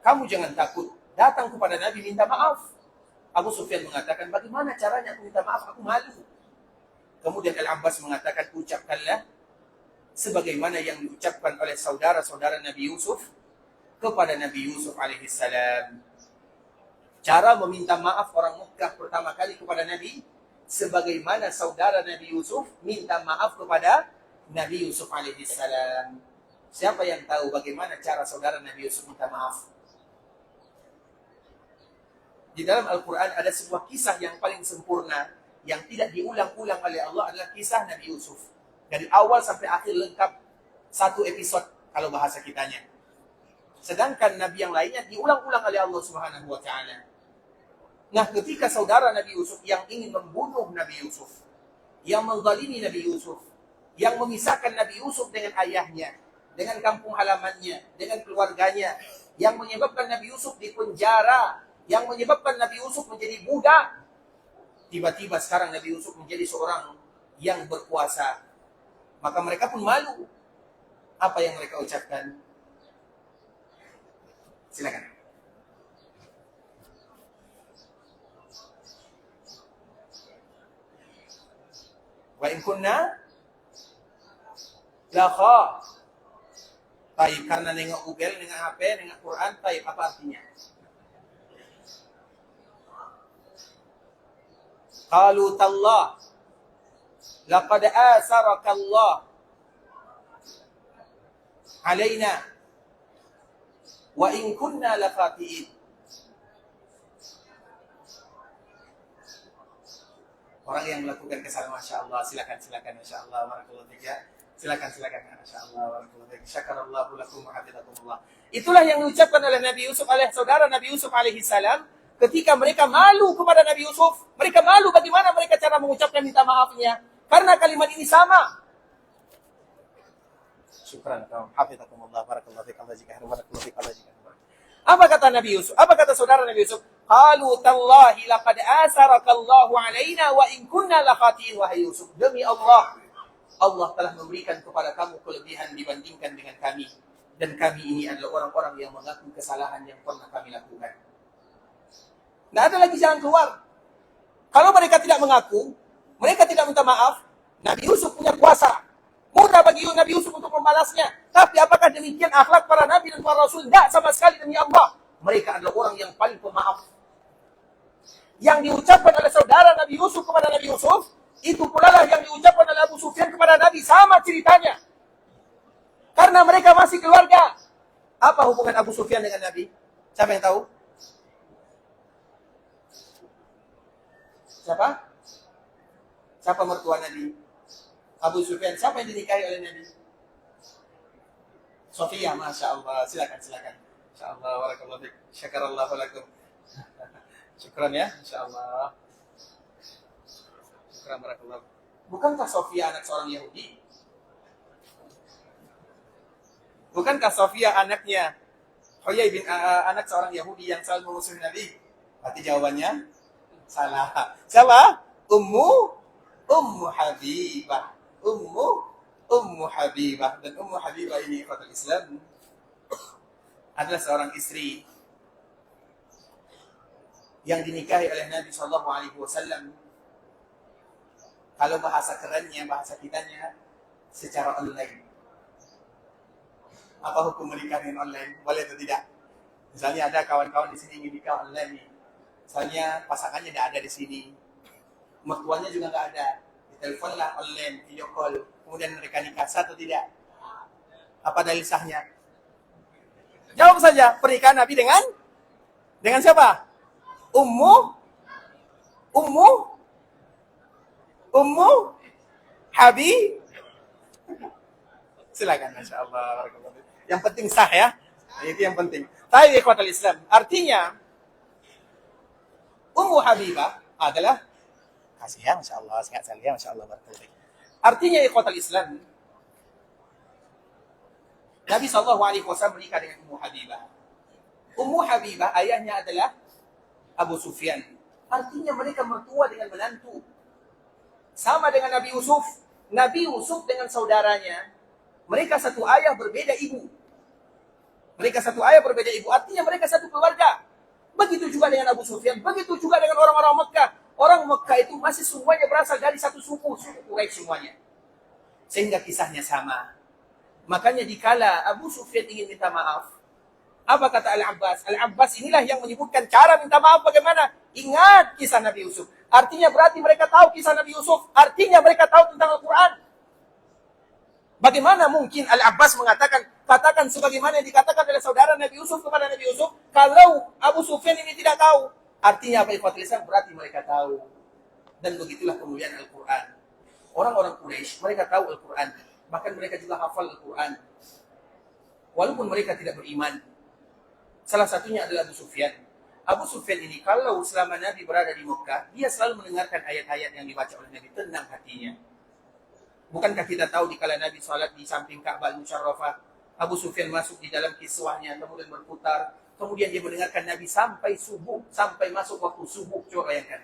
kamu jangan takut. Datang kepada Nabi minta maaf. Abu Sufyan mengatakan, bagaimana caranya aku minta maaf? Aku malu. Kemudian Al-Abbas mengatakan, ucapkanlah sebagaimana yang diucapkan oleh saudara-saudara Nabi Yusuf kepada Nabi Yusuf alaihissalam. Cara meminta maaf orang Mekah pertama kali kepada Nabi, sebagaimana saudara Nabi Yusuf minta maaf kepada Nabi Yusuf alaihissalam. Siapa yang tahu bagaimana cara saudara Nabi Yusuf minta maaf? Di dalam Al-Quran ada sebuah kisah yang paling sempurna, yang tidak diulang-ulang oleh Allah adalah kisah Nabi Yusuf. Dari awal sampai akhir lengkap satu episode kalau bahasa kitanya. Sedangkan Nabi yang lainnya diulang-ulang oleh Allah Subhanahu wa Ta'ala. Nah, ketika saudara Nabi Yusuf yang ingin membunuh Nabi Yusuf, yang menzalimi Nabi Yusuf, yang memisahkan Nabi Yusuf dengan ayahnya, dengan kampung halamannya, dengan keluarganya, yang menyebabkan Nabi Yusuf dipenjara, yang menyebabkan Nabi Yusuf menjadi budak. Tiba-tiba sekarang Nabi Yusuf menjadi seorang yang berkuasa. Maka mereka pun malu. Apa yang mereka ucapkan? Silakan. Wa in kunna la kha. Baik, karena nengok Google, nengok HP, nengok Quran, baik, apa artinya? Qalu tallah laqad asaraka Allah alaina wa in kunna lafatiin. Orang yang melakukan kesalahan, Masya Allah, silakan, Masya Allah, barakallahu fiik. Silakan, Masya Allah, barakallahu fiik. Syakarallahu lakum wa hafizakumullah. Itulah yang diucapkan oleh Nabi Yusuf, oleh saudara Nabi Yusuf alaihi salam, ketika mereka malu kepada Nabi Yusuf. Mereka malu bagaimana mereka cara mengucapkan minta maafnya. Karena kalimat ini sama. Syukran, hafizakumullah, barakallahu fiik, Allah jika barakallahu fiik, Allah jika. Apa kata Nabi Yusuf? Apa kata saudara Nabi Yusuf? Qalu tallahi laqad asarakallahu alaina wa in kunna lakhatiin. Wahai Yusuf, demi Allah, Allah telah memberikan kepada kamu kelebihan dibandingkan dengan kami. Dan kami ini adalah orang-orang yang mengaku kesalahan yang pernah kami lakukan. Tidak ada lagi jalan keluar. Kalau mereka tidak mengaku, mereka tidak minta maaf, Nabi Yusuf punya kuasa. Mudah bagi Nabi Yusuf untuk membalasnya. Tapi apakah demikian akhlak para Nabi dan para Rasul? Tidak sama sekali, demi Allah. Mereka adalah orang yang paling pemaaf. Yang diucapkan oleh saudara Nabi Yusuf kepada Nabi Yusuf, itu pula lah yang diucapkan oleh Abu Sufyan kepada Nabi. Sama ceritanya. Karena mereka masih keluarga. Apa hubungan Abu Sufyan dengan Nabi? Siapa yang tahu? Siapa? Siapa mertua Nabi? Abu Sufyan. Siapa yang dinikahi oleh Nabi? Sofia, Masya Allah. Silakan. Masya Allah. Warakallahu fiik. Syakarallahu lakum. Syukran ya. Masya Allah. Syukran, barakallahu. Bukankah Sofia anak seorang Yahudi? Bukankah Sofia anaknya Huyai bin anak seorang Yahudi yang selalu memusuhi Nabi? Berarti jawabannya salah. Siapa? Ummu Habibah. Ummu Habibah. Dan Ummu Habibah ini ikhwatul Islam adalah seorang istri yang dinikahi oleh Nabi SAW. Kalau bahasa kerennya, bahasa kitanya, secara online. Apa hukum menikah dengan online? Boleh atau tidak? Misalnya ada kawan-kawan di sini ingin nikah online nih. Misalnya pasangannya tidak ada di sini, mertuanya juga nggak ada. Diteleponlah online, video call, kemudian mereka nikah, sah atau tidak? Apa dalil sahnya? Jawab saja. Pernikahan Nabi dengan siapa? Ummu Habib. Silakan, Masya Allah. Yang penting sah ya. Itu yang penting. Tapi ikhwatul Islam, artinya Ummu Habibah adalah kasih ya, Masya Allah, sehat salia, Masya Allah. Artinya ikhwatul Islam, Nabi SAW menikah dengan Ummu Habibah. Ummu Habibah ayahnya adalah Abu Sufyan. Artinya mereka mertua dengan menantu. Sama dengan Nabi Yusuf. Nabi Yusuf dengan saudaranya, mereka satu ayah berbeda ibu. Artinya mereka satu keluarga. Begitu juga dengan Abu Sufyan. Begitu juga dengan orang-orang Mekah. Orang Mekah itu masih semuanya berasal dari satu suku Quraisy semuanya. Sehingga kisahnya sama. Makanya dikala Abu Sufyan ingin minta maaf, apa kata Al-Abbas? Al-Abbas inilah yang menyebutkan cara minta maaf bagaimana. Ingat kisah Nabi Yusuf. Artinya berarti mereka tahu kisah Nabi Yusuf. Artinya mereka tahu tentang Al-Quran. Bagaimana mungkin Al-Abbas katakan sebagaimana yang dikatakan oleh saudara Nabi Yusuf kepada Nabi Yusuf, kalau Abu Sufyan ini tidak tahu? Artinya apa ikhwatul Islam? Berarti mereka tahu. Dan begitulah kemuliaan Al-Quran. Orang-orang Quraisy, mereka tahu Al-Quran. Bahkan mereka juga hafal Al-Quran. Walaupun mereka tidak beriman. Salah satunya adalah Abu Sufyan. Abu Sufyan ini kalau selama Nabi berada di Mekah, dia selalu mendengarkan ayat-ayat yang dibaca oleh Nabi, tenang hatinya. Bukankah kita tahu dikala Nabi salat di samping Ka'bah Al-Musyarrafah, Abu Sufyan masuk di dalam kiswahnya, kemudian berputar, kemudian dia mendengarkan Nabi sampai subuh, sampai masuk waktu subuh. Coba bayangkan.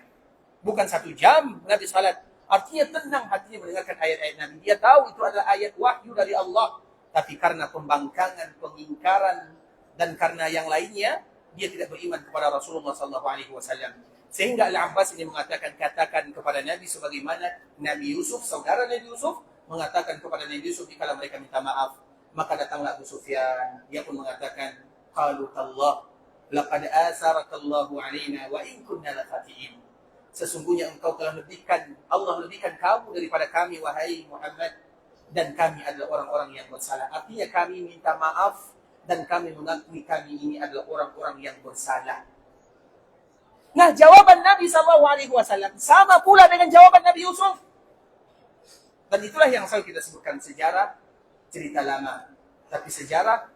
Bukan 1 jam Nabi salat. Artinya tenang hatinya mendengarkan ayat-ayat Nabi. Dia tahu itu adalah ayat wahyu dari Allah. Tapi karena pembangkangan, pengingkaran, dan karena yang lainnya, dia tidak beriman kepada Rasulullah SAW. Sehingga Al-Abbas ini mengatakan, katakan kepada Nabi sebagaimana Nabi Yusuf, saudara Nabi Yusuf, mengatakan kepada Nabi Yusuf jika mereka minta maaf. Maka datanglah Abu Sufyan. Dia pun mengatakan, qalu tallah, laqad asarakallahu alaina wa in kunna lakhatiin. Sesungguhnya engkau telah Allah lebihkan kamu daripada kami, wahai Muhammad. Dan kami adalah orang-orang yang bersalah. Artinya kami minta maaf dan kami mengakui kami ini adalah orang-orang yang bersalah. Nah, jawaban Nabi SAW sama pula dengan jawaban Nabi Yusuf. Dan itulah yang selalu kita sebutkan sejarah, cerita lama. Tapi sejarah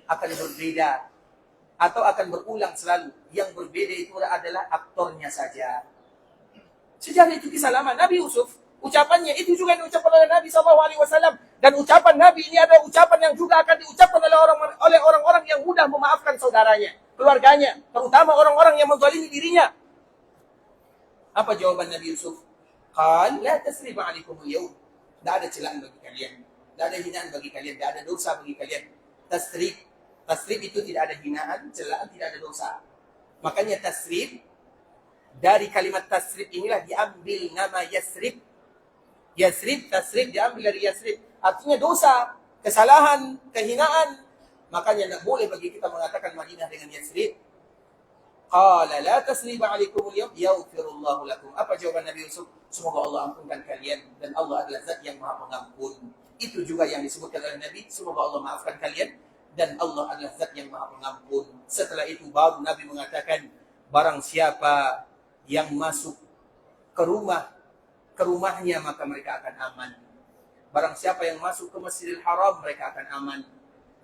akan berbeda atau akan berulang selalu. Yang berbeda itu adalah aktornya saja. Sejarah itu kisah lama. Nabi Yusuf, ucapannya itu juga diucapkan oleh Nabi SAW. Dan ucapan Nabi ini adalah ucapan yang juga akan diucapkan oleh orang-orang yang mudah memaafkan saudaranya. keluarganya, terutama orang-orang yang menzalimi dirinya. Apa jawaban Nabi Yusuf? Qal la tasriba 'alaikum al-yawm. Tidak ada celaan bagi kalian, tidak ada hinaan bagi kalian, tidak ada dosa bagi kalian. Tasrib, tasrib itu tidak ada hinaan, celaan, tidak ada dosa. Makanya tasrib, dari kalimat tasrib inilah diambil nama Yasrib. Yasrib, tasrib diambil dari Yasrib. Artinya dosa, kesalahan, kehinaan. Makanya tidak boleh bagi kita mengatakan Madinah dengan Yasrib. Qala la tasriba 'alaikum al-yawm yaghfirullahu lakum. Apa jawaban Nabi Yusuf? Semoga Allah ampunkan kalian dan Allah adalah Zat yang Maha Pengampun. Itu juga yang disebutkan oleh Nabi, semoga Allah maafkan kalian dan Allah adalah Zat yang Maha Pengampun. Setelah itu baru Nabi mengatakan, barang siapa yang masuk ke rumahnya maka mereka akan aman. Barang siapa yang masuk ke Masjidil Haram mereka akan aman.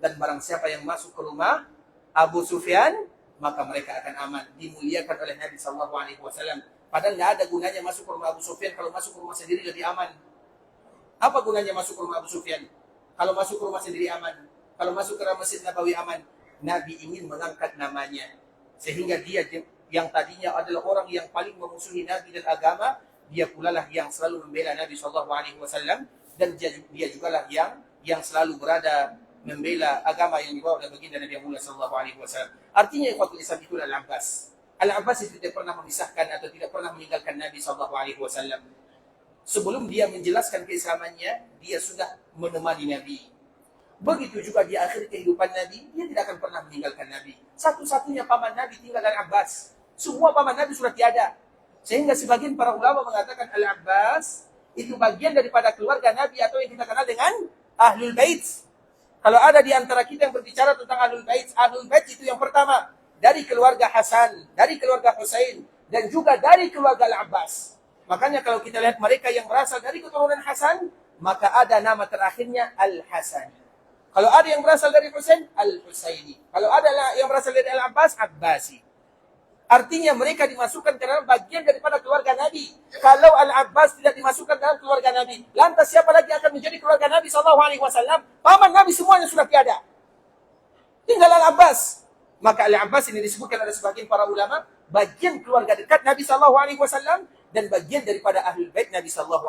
Dan barang siapa yang masuk ke rumah Abu Sufyan maka mereka akan aman. Dimuliakan oleh Nabi SAW. Padahal tidak ada gunanya masuk ke rumah Abu Sufyan kalau masuk ke rumah sendiri lebih aman. Apa gunanya masuk ke rumah Abu Sufyan? Kalau masuk ke rumah sendiri aman. Kalau masuk ke Masjid Nabawi aman. Nabi ingin mengangkat namanya. Sehingga dia yang tadinya adalah orang yang paling memusuhi Nabi dan agama, dia pula lah yang selalu membela Nabi SAW. Dan dia juga lah yang selalu berada membela agama yang dibawa oleh baginda Nabi Muhammad SAW. Artinya ikhwatul Islam itu Al-Abbas. Al-Abbas itu tidak pernah memisahkan atau tidak pernah meninggalkan Nabi SAW. Sebelum dia menjelaskan keislamannya, dia sudah menemani Nabi. Begitu juga di akhir kehidupan Nabi, dia tidak akan pernah meninggalkan Nabi. Satu-satunya paman Nabi tinggal Al-Abbas. Semua paman Nabi sudah tiada. Sehingga sebagian para ulama mengatakan Al-Abbas itu bagian daripada keluarga Nabi atau yang kita kenal dengan Ahlul Bait. Kalau ada di antara kita yang berbicara tentang Ahlul Bait itu yang pertama dari keluarga Hasan, dari keluarga Husain, dan juga dari keluarga Al-Abbas. Makanya kalau kita lihat mereka yang berasal dari keturunan Hasan, maka ada nama terakhirnya Al-Hasani. Kalau ada yang berasal dari Husain, Al-Husaini. Kalau ada yang berasal dari Al-Abbas, Abbasi. Artinya mereka dimasukkan ke dalam bagian daripada keluarga Nabi. Kalau Al-Abbas tidak dimasukkan dalam keluarga Nabi, lantas siapa lagi akan menjadi keluarga Nabi SAW? Paman Nabi semuanya sudah tiada. Tinggal Al-Abbas. Maka Al-Abbas ini disebutkan oleh sebagian para ulama, bagian keluarga dekat Nabi SAW dan bagian daripada Ahlul Bait Nabi SAW.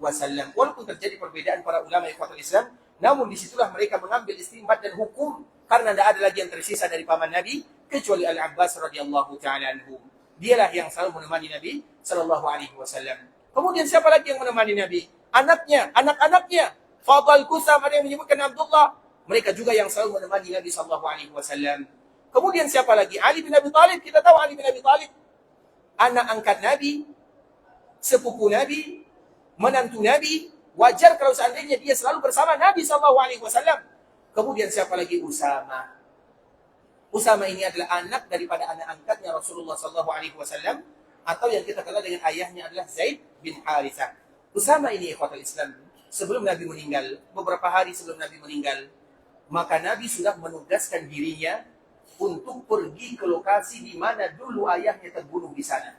Walaupun terjadi perbedaan para ulama ikhwatul Islam, namun disitulah mereka mengambil istinbat dan hukum karena tidak ada lagi yang tersisa dari paman Nabi kecuali Al-Abbas radhiyallahu taala anhu. Dialah yang selalu menemani Nabi sallallahu alaihi wasallam. Kemudian siapa lagi yang menemani Nabi? Anaknya, anak-anaknya. Fadl Kusam, ada yang menyebutkan Abdullah. Mereka juga yang selalu menemani Nabi sallallahu alaihi wasallam. Kemudian siapa lagi? Ali bin Abi Thalib. Kita tahu Ali bin Abi Thalib anak angkat Nabi, sepupu Nabi, menantu Nabi. Wajar kalau seandainya dia selalu bersama Nabi SAW. Kemudian siapa lagi? Usama. Usama ini adalah anak daripada anak angkatnya Rasulullah SAW. Atau yang kita kenal dengan ayahnya adalah Zaid bin Harithah. Usama ini ikhwatul Islam. Sebelum Nabi meninggal, beberapa hari sebelum Nabi meninggal, maka Nabi sudah menugaskan dirinya untuk pergi ke lokasi di mana dulu ayahnya terbunuh di sana.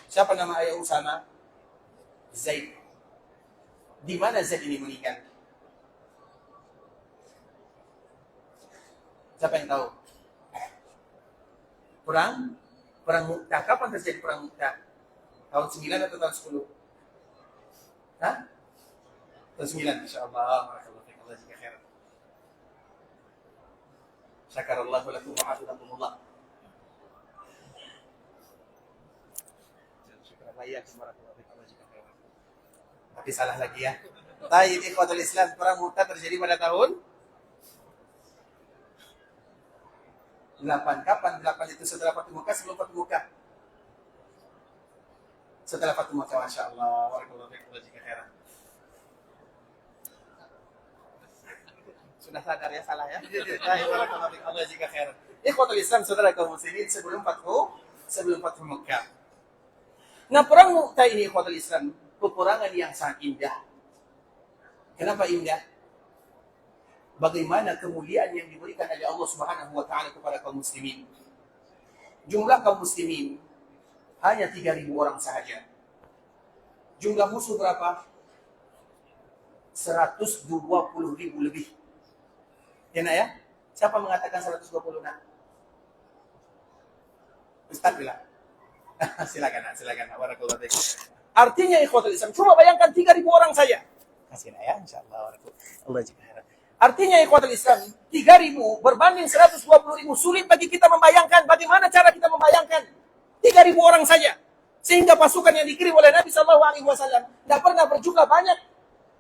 Siapa nama ayah Usama? Zaid. Di mana Zaid ini meninggal? Siapa yang tahu? Perang Mu'tah. Kapan terjadi perang Mu'tah? Tahun 9 atau tahun 10? Hah? Tahun 9, insyaallah. Barakallahu jika khairan. Syakarallahu lakum wa hafizakumullah. Tapi salah lagi ya. Taib ikhwatul Islam, perang Mu'tah terjadi pada tahun 8. Kapan 8 itu? Setelah Fatu Makkah, sebelum Fatu Makkah? Setelah Fatu Makkah, Masya Allah. Barakallahu jika khairan. Sudah sadar ya salah ya. Barakallahu jika khairan. Ikhwatul Islam, saudara kaum muslimin, sebelum Fatu Makkah. Nah, perang Mu'tah ini ikhwatul Islam, peperangan yang sangat indah. Kenapa indah? Bagaimana kemuliaan yang diberikan oleh Allah Subhanahu wa taala kepada kaum muslimin. Jumlah kaum muslimin hanya 3.000 orang sahaja. Jumlah musuh berapa? 120.000 lebih. Ya nak ya? Siapa mengatakan 120 nak? Ustaz bilang. Silakan nak. Barakallahu fiik. Artinya ikhwatul Islam, coba bayangkan 3.000 orang saja. Kasih nak ya, insyaallah. Allah jaga. Artinya ikhwatul Islam, 3.000 berbanding 120.000, sulit bagi kita membayangkan bagaimana cara kita membayangkan 3.000 orang saja. Sehingga pasukan yang dikirim oleh Nabi SAW tidak pernah berjumlah banyak.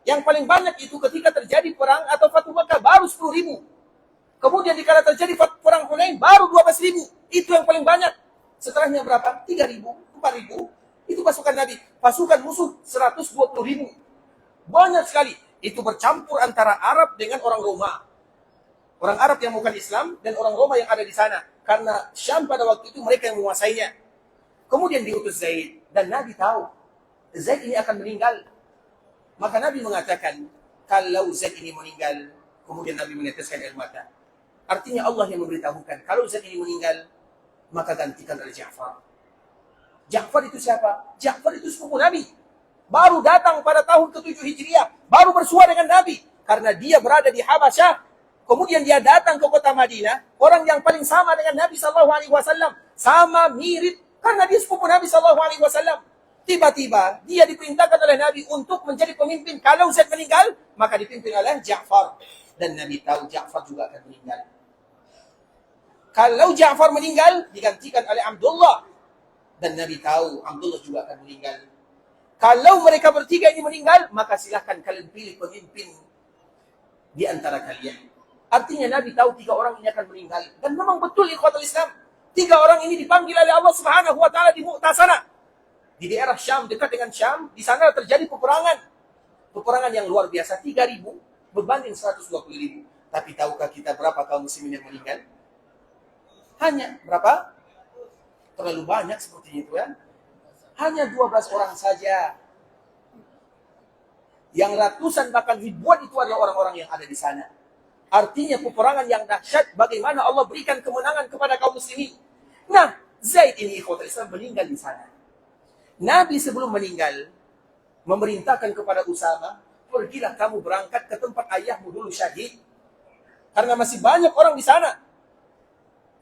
Yang paling banyak itu ketika terjadi perang atau Fatu Makkah baru 10.000. Kemudian dikala terjadi perang Hunain baru 12.000. Itu yang paling banyak. Setelahnya berapa? 3.000, 4.000. Itu pasukan Nabi. Pasukan musuh 120.000. Banyak sekali. Itu bercampur antara Arab dengan orang Roma. Orang Arab yang bukan Islam dan orang Roma yang ada di sana. Karena Syam pada waktu itu mereka yang menguasainya. Kemudian diutus Zaid. Dan Nabi tahu Zaid ini akan meninggal. Maka Nabi mengatakan, kalau Zaid ini meninggal, kemudian Nabi meneteskan air mata. Artinya Allah yang memberitahukan, kalau Zaid ini meninggal, maka gantikan oleh Ja'far. Ja'far itu siapa? Ja'far itu sepupu Nabi. Baru datang pada tahun ke-7 Hijriah. Baru bersua dengan Nabi. Karena dia berada di Habasyah. Kemudian dia datang ke kota Madinah. Orang yang paling sama dengan Nabi SAW. Sama mirip. Karena dia sepupu Nabi SAW. Tiba-tiba dia diperintahkan oleh Nabi untuk menjadi pemimpin. Kalau Zaid meninggal, maka dipimpin oleh Ja'far. Dan Nabi tahu Ja'far juga akan meninggal. Kalau Ja'far meninggal, digantikan oleh Abdullah. Dan Nabi tahu Abdullah juga akan meninggal. Kalau mereka bertiga ini meninggal, maka silahkan kalian pilih pemimpin di antara kalian. Artinya Nabi tahu 3 orang ini akan meninggal. Dan memang betul ikhwatul Islam. 3 orang ini dipanggil oleh Allah Subhanahu wa taala di Mu'tasana. Di daerah Syam, dekat dengan Syam, di sana terjadi peperangan. Peperangan yang luar biasa, 3.000 berbanding 120.000. Tapi tahukah kita berapa kaum muslimin yang meninggal? Hanya berapa? Terlalu banyak seperti itu kan? Hanya 12 orang saja. Yang ratusan bahkan ribuan itu adalah orang-orang yang ada di sana. Artinya peperangan yang dahsyat, bagaimana Allah berikan kemenangan kepada kaum muslimin. Nah, Zaid ini ikhwatul Islam meninggal di sana. Nabi sebelum meninggal memerintahkan kepada Usama, pergilah kamu berangkat ke tempat ayahmu dulu syahid. Karena masih banyak orang di sana.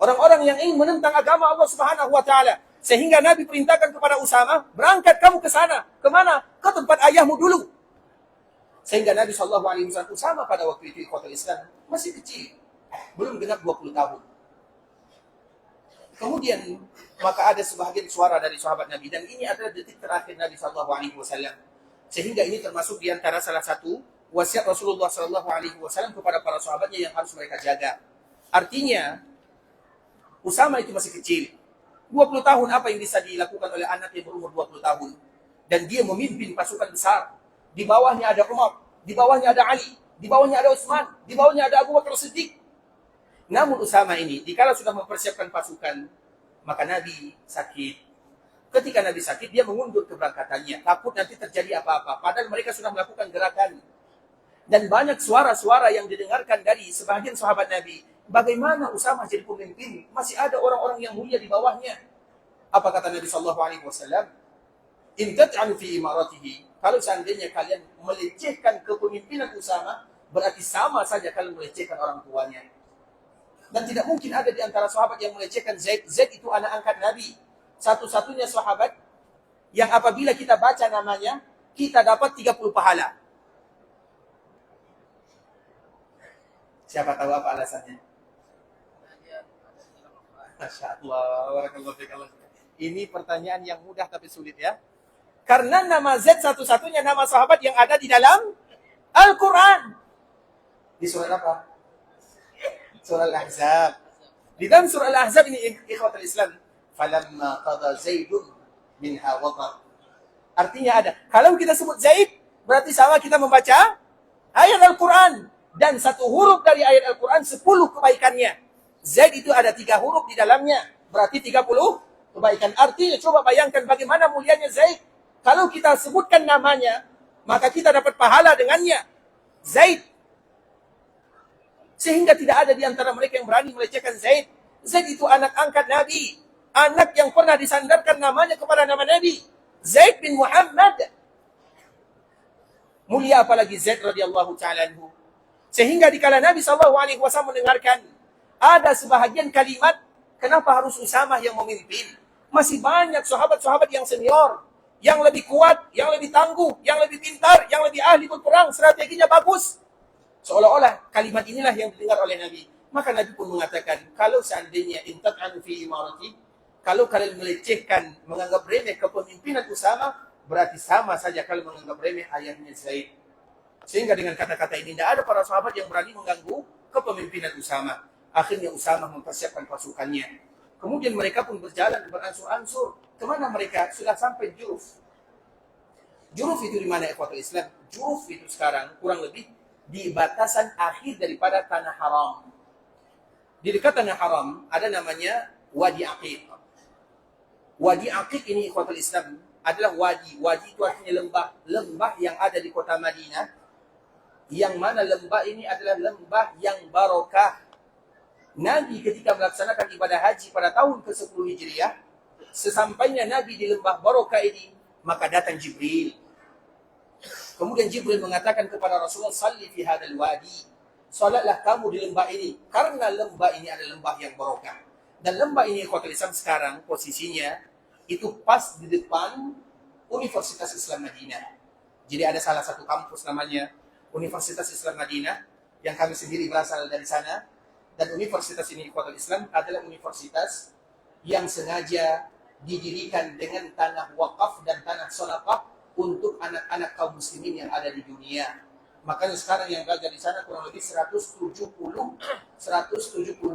Orang-orang yang ingin menentang agama Allah Subhanahu wa taala. Sehingga Nabi perintahkan kepada Usama, berangkat kamu ke sana. Kemana? Ke tempat ayahmu dulu. Sehingga Nabi SAW, Usama pada waktu itu ikhwatul Islam masih kecil. Belum genap 20 tahun. Kemudian maka ada sebahagian suara dari sahabat Nabi. Dan ini adalah detik terakhir Nabi SAW. Sehingga ini termasuk di antara salah satu wasiat Rasulullah SAW kepada para sahabatnya yang harus mereka jaga. Artinya, Usama itu masih kecil. 20 tahun apa yang bisa dilakukan oleh anak yang berumur 20 tahun. Dan dia memimpin pasukan besar. Di bawahnya ada Umar, di bawahnya ada Ali, di bawahnya ada Utsman, di bawahnya ada Abu Bakar Siddiq. Namun Usama ini, dikala sudah mempersiapkan pasukan, maka Nabi sakit. Ketika Nabi sakit, dia mengundur keberangkatannya. Takut nanti terjadi apa-apa. Padahal mereka sudah melakukan gerakan. Dan banyak suara-suara yang didengarkan dari sebagian sahabat Nabi. Bagaimana Usama jadi pemimpin? Masih ada orang-orang yang mulia di bawahnya. Apa kata Nabi SAW? In tat'anu fi imaratihi. Kalau seandainya kalian melecehkan kepemimpinan Usama, berarti sama saja kalian melecehkan orang tuanya. Dan tidak mungkin ada di antara sahabat yang melecehkan Zaid. Zaid itu anak angkat Nabi. Satu-satunya sahabat yang apabila kita baca namanya, kita dapat 30 pahala. Siapa tahu apa alasannya? Masya Allah. Ini pertanyaan yang mudah tapi sulit ya. Karena nama Zaid satu-satunya nama sahabat yang ada di dalam Al-Quran. Di surah apa? Surah Al-Ahzab. Di dalam surah Al-Ahzab ini ikhwatul Islam. Falamma qada Zaidun minha watar. Artinya ada. Kalau kita sebut Zaid, berarti sama kita membaca ayat Al-Quran. Dan satu huruf dari ayat Al-Quran 10 kebaikannya. Zaid itu ada 3 huruf di dalamnya. Berarti 30 kebaikan. Artinya coba bayangkan bagaimana mulianya Zaid. Kalau kita sebutkan namanya, maka kita dapat pahala dengannya. Zaid. Sehingga tidak ada di antara mereka yang berani melecehkan Zaid. Zaid itu anak angkat Nabi. Anak yang pernah disandarkan namanya kepada nama Nabi. Zaid bin Muhammad. Mulia apalagi Zaid radhiyallahu ta'ala anhu. Sehingga dikala Nabi SAW mendengarkan Ada sebahagian kalimat, kenapa harus Usamah yang memimpin? Masih banyak sahabat-sahabat yang senior, yang lebih kuat, yang lebih tangguh, yang lebih pintar, yang lebih ahli berperang, strateginya bagus. Seolah-olah kalimat inilah yang didengar oleh Nabi. Maka Nabi pun mengatakan, kalau seandainya intat'an fi imarati, kalau kalian melecehkan, menganggap remeh kepemimpinan Usamah, berarti sama saja kalau menganggap remeh ayahnya Zaid. Sehingga dengan kata-kata ini, tidak ada para sahabat yang berani mengganggu kepemimpinan Usamah. Akhirnya Usamah mempersiapkan pasukannya. Kemudian mereka pun berjalan beransur-ansur. Kemana mereka? Sudah sampai Juruf. Juruf itu di mana ikhwatul Islam? Juruf itu sekarang kurang lebih di batasan akhir daripada tanah haram. Di dekat tanah haram ada namanya Wadi Aqiq. Wadi Aqiq ini ikhwatul Islam adalah wadi. Wadi itu artinya lembah. Lembah yang ada di kota Madinah. Yang mana lembah ini adalah lembah yang barokah. Nabi ketika melaksanakan ibadah haji pada tahun ke-10 Hijriah, sesampainya Nabi di lembah barokah ini, maka datang Jibril. Kemudian Jibril mengatakan kepada Rasulullah, "Salli fi hadzal wadi." Salatlah kamu di lembah ini, karena lembah ini adalah lembah yang barokah. Dan lembah ini ikhwatul Islam sekarang posisinya itu pas di depan Universitas Islam Madinah. Jadi ada salah satu kampus namanya Universitas Islam Madinah yang kami sendiri berasal dari sana. Dan universitas ini ikhwatul Islam adalah universitas yang sengaja didirikan dengan tanah wakaf dan tanah sedekah untuk anak-anak kaum muslimin yang ada di dunia. Makanya sekarang yang belajar di sana kurang lebih 170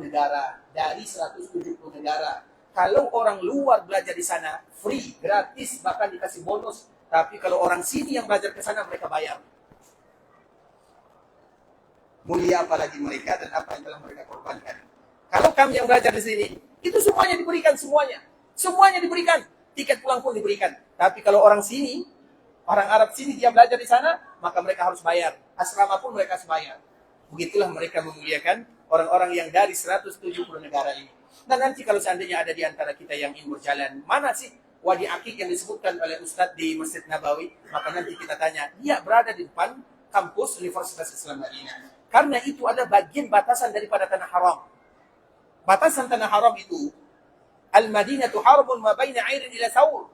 negara. Dari 170 negara. Kalau orang luar belajar di sana, free, gratis, bahkan dikasih bonus. Tapi kalau orang sini yang belajar ke sana, mereka bayar. Mulia apalagi mereka dan apa yang telah mereka korbankan. Kalau kami yang belajar di sini, itu semuanya diberikan, semuanya. Semuanya diberikan. Tiket pulang pun diberikan. Tapi kalau orang sini, orang Arab sini dia belajar di sana, maka mereka harus bayar. Asrama pun mereka harus bayar. Begitulah mereka memuliakan orang-orang yang dari 170 negara ini. Dan nanti kalau seandainya ada di antara kita yang ingin berjalan, mana sih Wadi Aqiq yang disebutkan oleh Ustadz di Masjid Nabawi? Maka nanti kita tanya, dia berada di depan kampus Universitas Islam Madinah. Karena itu ada bagian batasan daripada tanah haram. Batasan tanah haram itu, Al-Madinatu harbun ma baina airin ila Thawr.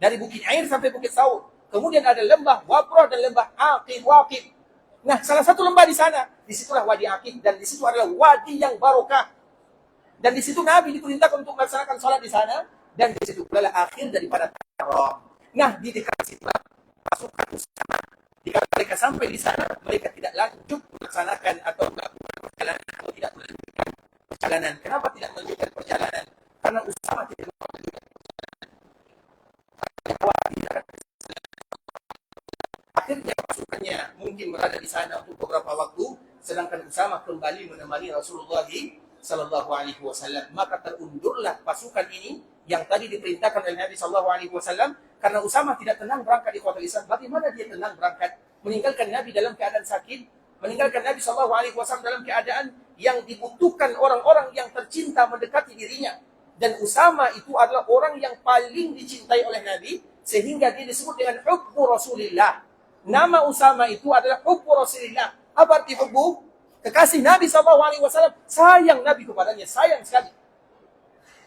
Dari Bukit Air sampai Bukit Thawr. Kemudian ada lembah Wabrah dan lembah Waqid. Nah, salah satu lembah di sana, disitulah Wadi Aqiq, dan di situ adalah wadi yang barokah. Dan di situ Nabi diperintahkan untuk melaksanakan sholat di sana, dan di situ pula akhir daripada tanah haram. Nah, di dekat situ pasukan Usamah. Jika mereka sampai di sana, mereka tidak lanjut melaksanakan atau melakukan perjalanan atau tidak melanjutkan perjalanan. Kenapa tidak melanjutkan perjalanan? Karena Usamah tidak melanjutkan perjalanan. Akhirnya pasukannya mungkin berada di sana untuk beberapa waktu, sedangkan Usamah kembali menemani Rasulullah Sallallahu Alaihi Wasallam. Maka terundurlah pasukan ini yang tadi diperintahkan oleh Nabi Sallallahu Alaihi Wasallam. Karena Usamah tidak tenang berangkat di kota Islam. Bagaimana dia tenang berangkat? Meninggalkan Nabi dalam keadaan sakit. Meninggalkan Nabi SAW dalam keadaan yang dibutuhkan orang-orang yang tercinta mendekati dirinya. Dan Usamah itu adalah orang yang paling dicintai oleh Nabi. Sehingga dia disebut dengan hubbu Rasulillah. Nama Usamah itu adalah hubbu Rasulillah. Apa arti hubbu? Kekasih Nabi SAW. Sayang Nabi kepadanya. Sayang sekali.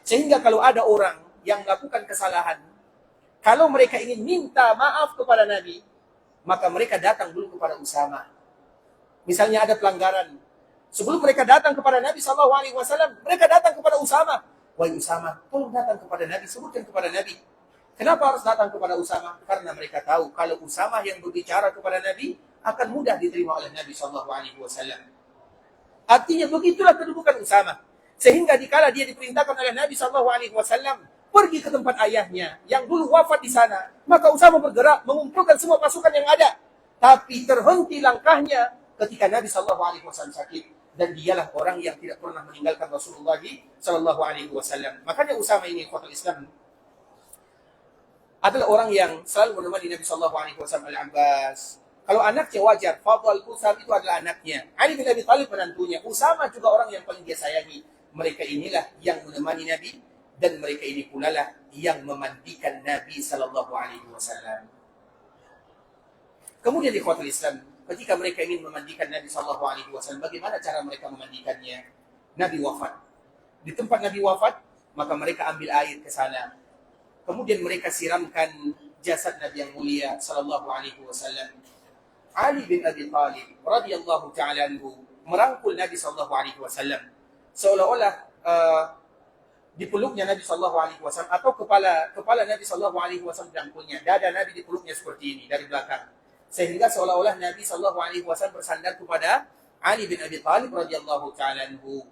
Sehingga kalau ada orang yang melakukan kesalahan, kalau mereka ingin minta maaf kepada Nabi, maka mereka datang dulu kepada Usamah. Misalnya ada pelanggaran. Sebelum mereka datang kepada Nabi SAW, mereka datang kepada Usamah. Wahai Usamah, tolong datang kepada Nabi, sebutkan kepada Nabi. Kenapa harus datang kepada Usamah? Karena mereka tahu kalau Usamah yang berbicara kepada Nabi akan mudah diterima oleh Nabi SAW. Artinya begitulah kedudukan Usamah. Sehingga dikala dia diperintahkan oleh Nabi SAW pergi ke tempat ayahnya yang dulu wafat di sana, maka Usamah bergerak mengumpulkan semua pasukan yang ada. Tapi terhenti langkahnya ketika Nabi SAW sakit, dan dialah orang yang tidak pernah meninggalkan Rasulullah SAW. Makanya Usamah ini ikhwatul Islam adalah orang yang selalu menemani Nabi SAW. Al-Abbas, kalau anaknya wajar, Fadl Qusam itu adalah anaknya. Ali bin Abi Thalib menantunya. Usamah juga orang yang paling dia sayangi. Mereka inilah yang menemani Nabi, dan mereka ini pula lah yang memandikan Nabi SAW. Kemudian di ikhwatul Islam, ketika mereka ingin memandikan Nabi SAW, bagaimana cara mereka memandikannya? Nabi wafat. Di tempat Nabi wafat, maka mereka ambil air ke sana. Kemudian mereka siramkan jasad Nabi yang mulia sallallahu alaihi wasallam. Ali bin Abi Thalib radhiyallahu ta'ala anhu merangkul Nabi sallallahu alaihi wasallam seolah-olah dipeluknya Nabi sallallahu alaihi wasallam atau kepala Nabi sallallahu alaihi wasallam dirangkulnya, dada Nabi dipeluknya seperti ini dari belakang. Sehingga seolah-olah Nabi sallallahu alaihi wasallam bersandar kepada Ali bin Abi Thalib radhiyallahu ta'ala anhu.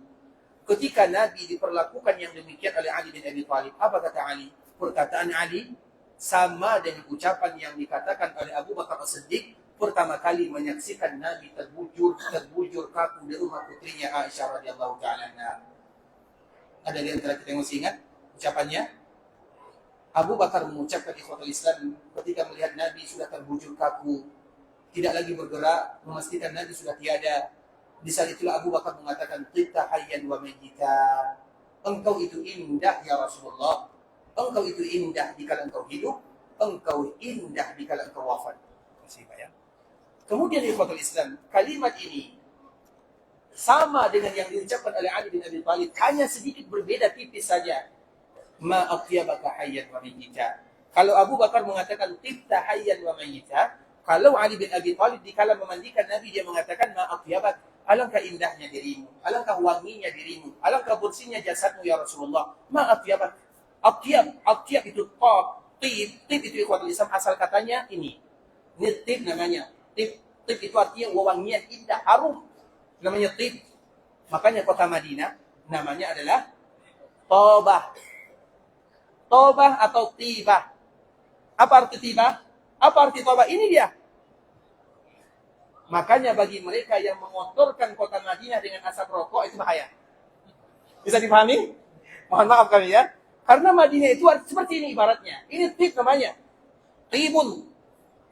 Ketika Nabi diperlakukan yang demikian oleh Ali bin Abi Thalib, apa kata Ali? Perkataan Ali sama dengan ucapan yang dikatakan oleh Abu Bakar As-Siddiq pertama kali menyaksikan Nabi terbujur kaku di rumah putrinya Aisyah radhiyallahu ta'ala anha. Ada di antara kita yang masih ingat ucapannya? Abu Bakar mengucapkan ikhwatul Islam ketika melihat Nabi sudah terbujur kaku, tidak lagi bergerak, memastikan Nabi sudah tiada. Di saat itulah Abu Bakar mengatakan, "Qita hayyan wa mayyita." Engkau itu indah ya Rasulullah. Engkau itu indah dikala engkau hidup, engkau indah dikala engkau wafat. Masih Pak ya. Kemudian ikhwatul Islam, kalimat ini sama dengan yang diucapkan oleh Ali bin Abi Thalib, hanya sedikit berbeda tipis saja. Ma atyabaka hayyan wa mayyita. Kalau Abu Bakar mengatakan tibta hayyan wa mayyita, kalau Ali bin Abi Thalib dikala memandikan Nabi dia mengatakan ma atyabak, alangkah indahnya dirimu, alangkah wanginya dirimu, alangkah bersihnya jasadmu ya Rasulullah. Ma atyabak. Atyab itu tib itu ikhwatul Islam asal katanya ini. Ini tib namanya. Tib itu artinya wewangian indah, harum. Namanya tib. Makanya kota Madinah namanya adalah Tobah. Tobah atau Tibah. Apa arti Tibah? Apa arti Tobah? Ini dia. Makanya bagi mereka yang mengotorkan kota Madinah dengan asap rokok itu bahaya. Bisa dipahami? Mohon maaf kami ya. Karena Madinah itu seperti ini ibaratnya. Ini tib namanya. Tibun.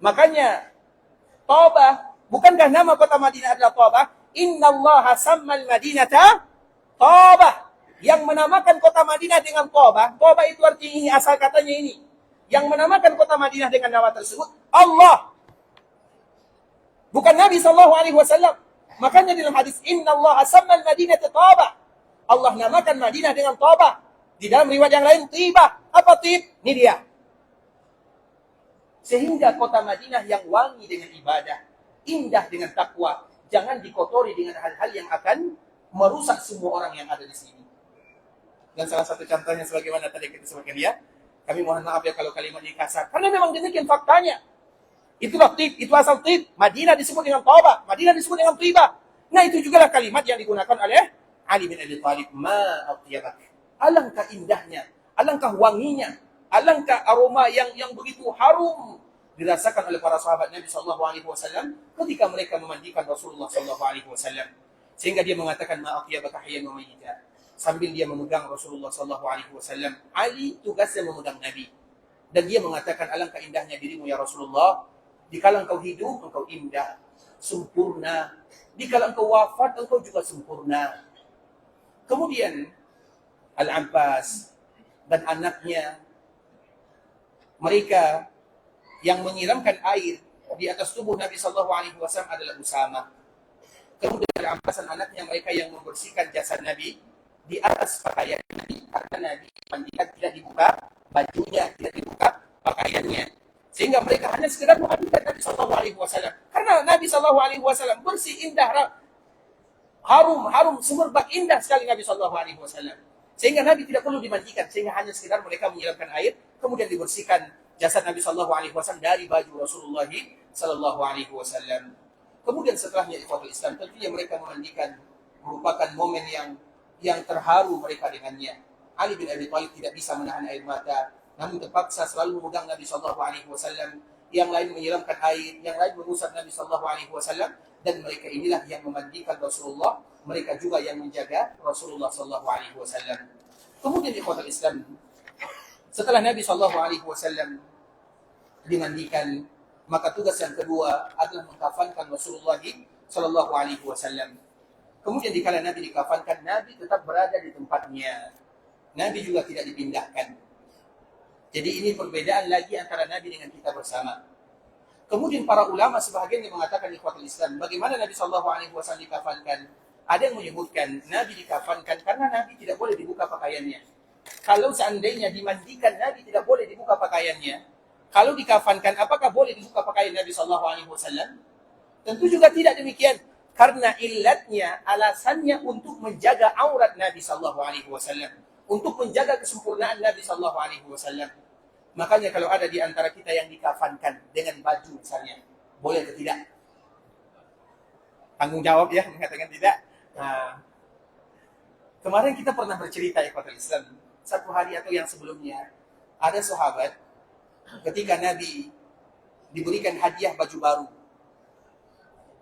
Makanya Tobah, bukankah nama kota Madinah adalah Tobah? Innallaha sammal Madinata Tobah. Yang menamakan kota Madinah dengan Tobah, Tobah itu artinya ini, asal katanya ini. Yang menamakan kota Madinah dengan nama tersebut, Allah. Bukan Nabi SAW. Makanya dalam hadis, Innallaha sammal Madinata Tobah. Allah namakan Madinah dengan Tobah. Di dalam riwayat yang lain, Tibah. Apa tib? Ini dia. Sehingga kota Madinah yang wangi dengan ibadah, indah dengan takwa, jangan dikotori dengan hal-hal yang akan merusak semua orang yang ada di sini. Dan salah satu contohnya sebagaimana tadi kita sebutkan ya, kami mohon maaf ya kalau kalimat ini kasar, karena memang demikian faktanya. Itulah tib, itu asal tib. Madinah disebut dengan Tobah, Madinah disebut dengan Tibah. Nah itu juga lah kalimat yang digunakan oleh Ali bin Abi Thalib. Ma atyabak. Alangkah indahnya, alangkah wanginya, alangkah aroma yang begitu harum dirasakan oleh para sahabat Nabi SAW ketika mereka memandikan Rasulullah SAW. Sehingga dia mengatakan ma atyabaka hayyan wa mayyita. Sambil dia memegang Rasulullah SAW. Ali tugasnya memegang Nabi. Dan dia mengatakan alangkah indahnya dirimu ya Rasulullah. Dikala engkau hidup, engkau indah, sempurna. Dikala engkau wafat, engkau juga sempurna. Kemudian Al-Abbas dan anaknya, mereka yang menyiramkan air di atas tubuh Nabi SAW adalah Usama. Kemudian Al-Abbas dan anaknya, mereka yang membersihkan jasad Nabi di atas pakaian Nabi, karena Nabi mandikan tidak dibuka bajunya, tidak dibuka pakaiannya, sehingga mereka hanya sekedar memandikan Nabi SAW. Karena Nabi SAW bersih, indah, harum, semerbak indah sekali Nabi SAW. Sehingga Nabi tidak perlu dimandikan, sehingga hanya sekedar mereka menyiramkan air, kemudian dibersihkan jasad Nabi SAW dari baju Rasulullah SAW. Kemudian setelahnya ikhwatul Islam, tentunya mereka memandikan merupakan momen yang terharu mereka dengannya. Ali bin Abi Thalib tidak bisa menahan air mata, namun terpaksa selalu memegang Nabi SAW. Yang lain menyiramkan air, yang lain mengusap Nabi SAW, dan mereka inilah yang memandikan Rasulullah. Mereka juga yang menjaga Rasulullah SAW. Kemudian ikhwatul Islam, setelah Nabi SAW dimandikan, maka tugas yang kedua adalah mengkafankan Rasulullah SAW. Kemudian dikala Nabi dikafankan, Nabi tetap berada di tempatnya. Nabi juga tidak dipindahkan. Jadi ini perbedaan lagi antara Nabi dengan kita bersama. Kemudian para ulama sebahagian yang mengatakan ikhwatul Islam, bagaimana Nabi SAW dikafankan? Ada yang menyebutkan Nabi dikafankan karena Nabi tidak boleh dibuka pakaiannya. Kalau seandainya dimandikan, Nabi tidak boleh dibuka pakaiannya. Kalau dikafankan, apakah boleh dibuka pakaian Nabi Sallallahu Alaihi Wasallam? Tentu juga tidak demikian. Karena ilatnya, alasannya untuk menjaga aurat Nabi Sallallahu Alaihi Wasallam, untuk menjaga kesempurnaan Nabi Sallallahu Alaihi Wasallam. Makanya kalau ada di antara kita yang dikafankan dengan baju misalnya, boleh atau tidak? Tanggung jawab ya, mengatakan tidak. Nah, kemarin kita pernah bercerita ikhwatul Islam, satu hari atau yang sebelumnya, ada sahabat ketika Nabi diberikan hadiah baju baru.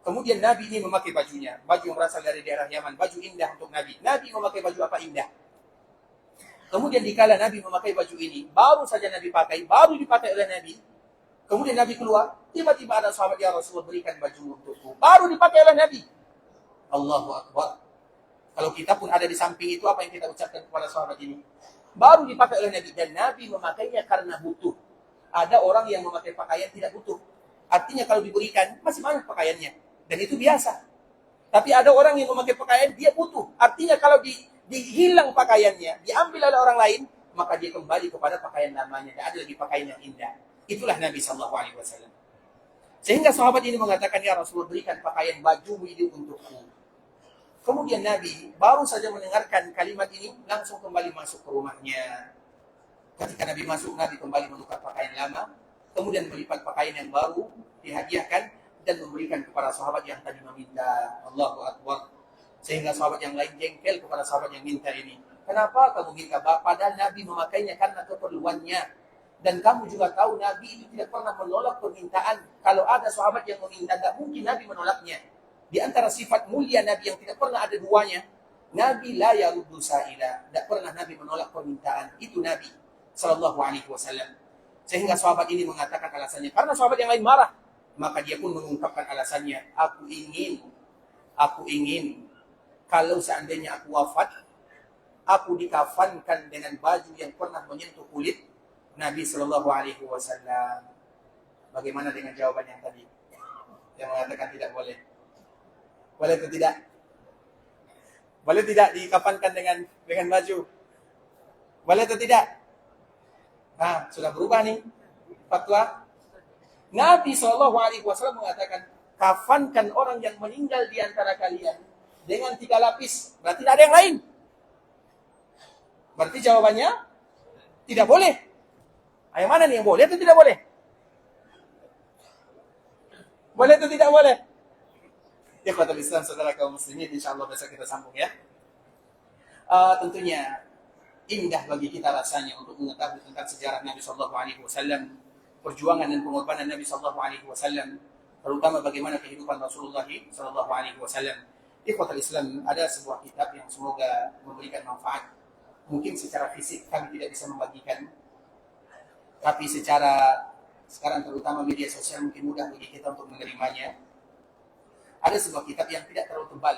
Kemudian Nabi ini memakai bajunya, baju yang berasal dari daerah Yaman, baju indah untuk Nabi. Nabi memakai baju apa indah? Kemudian dikala Nabi memakai baju ini, baru saja Nabi pakai, baru dipakai oleh Nabi. Kemudian Nabi keluar, tiba-tiba ada sahabat, ya Rasulullah berikan baju untukku. Baru dipakai oleh Nabi. Allahu Akbar. Kalau kita pun ada di samping itu, apa yang kita ucapkan kepada sahabat ini? Baru dipakai oleh Nabi. Dan Nabi memakainya karena butuh. Ada orang yang memakai pakaian tidak butuh. Artinya kalau diberikan, masih banyak pakaiannya. Dan itu biasa. Tapi ada orang yang memakai pakaian, dia butuh. Artinya kalau dihilang pakaiannya, diambil oleh orang lain, maka dia kembali kepada pakaian lamanya. Tidak ada lagi pakaian yang indah. Itulah Nabi SAW. Sehingga sahabat ini mengatakan, ya Rasulullah berikan pakaian baju ini untukku. Kemudian Nabi baru saja mendengarkan kalimat ini, langsung kembali masuk ke rumahnya. Ketika Nabi masuk, Nabi kembali menukar pakaian lama, kemudian melipat pakaian yang baru, dihadiahkan, dan memberikan kepada sahabat yang tadi meminta. Allahu Akbar. Sehingga sahabat yang lain jengkel kepada sahabat yang minta ini. Kenapa kamu minta? Padahal Nabi memakainya karena keperluannya. Dan kamu juga tahu Nabi itu tidak pernah menolak permintaan. Kalau ada sahabat yang meminta, tidak mungkin Nabi menolaknya. Di antara sifat mulia Nabi yang tidak pernah ada duanya, Nabi la yaruddu sa'ila. Tidak pernah Nabi menolak permintaan. Itu Nabi Sallallahu Alaihi Wasallam. Sehingga sahabat ini mengatakan alasannya. Karena sahabat yang lain marah. Maka dia pun mengungkapkan alasannya. Aku ingin kalau seandainya aku wafat, aku dikafankan dengan baju yang pernah menyentuh kulit Nabi Sallallahu Alaihi Wasallam. Bagaimana dengan jawaban yang tadi? Yang mengatakan tidak boleh. Boleh atau tidak? Boleh tidak dikafankan dengan baju? Boleh atau tidak? Nah, sudah berubah nih fatwa. Nabi Sallallahu Alaihi Wasallam mengatakan, kafankan orang yang meninggal di antara kalian dengan 3 lapis. Berarti tidak ada yang lain. Berarti jawabannya tidak boleh. Yang mana nih yang boleh atau tidak boleh? Boleh atau tidak boleh? Ya kata Islam, saudara kaum muslimin, insyaallah besok kita sambung ya. Tentunya indah bagi kita rasanya untuk mengetahui tentang sejarah Nabi Sallallahu Alaihi Wasallam, perjuangan dan pengorbanan Nabi Sallallahu Alaihi Wasallam, terutama bagaimana kehidupan Rasulullah Sallallahu Alaihi Wasallam. Ikhwatul Islam, ada sebuah kitab yang semoga memberikan manfaat. Mungkin secara fisik kami tidak bisa membagikan, tapi secara sekarang terutama media sosial mungkin mudah bagi kita untuk menerimanya. Ada sebuah kitab yang tidak terlalu tebal,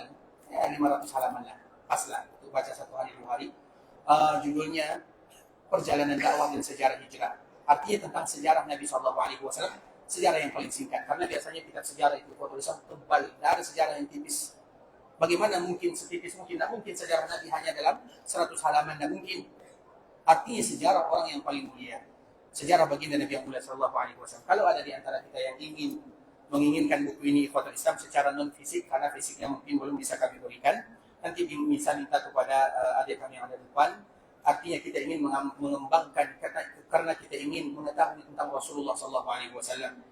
500 halaman lah, pas lah untuk baca 1 hari 2 hari. Judulnya Perjalanan Dakwah dan Sejarah Hijrah. Artinya tentang sejarah Nabi Sallallahu Alaihi Wasallam, sejarah yang paling singkat. Karena biasanya kitab sejarah itu tulisan tebal, tidak ada sejarah yang tipis. Bagaimana mungkin setipis mungkin? Tidak mungkin sejarah Nabi hanya dalam 100 halaman, tidak mungkin. Artinya sejarah orang yang paling mulia, sejarah baginda Nabi yang mulia Sallallahu Alaihi Wasallam. Kalau ada di antara kita yang menginginkan buku ini ikhwatul Islam secara non fisik, karena fisiknya mungkin belum bisa kami berikan, nanti bisa minta kepada adik kami yang ada di depan. Artinya kita ingin mengembangkan karena kita ingin mengetahui tentang Rasulullah Sallallahu Alaihi Wasallam.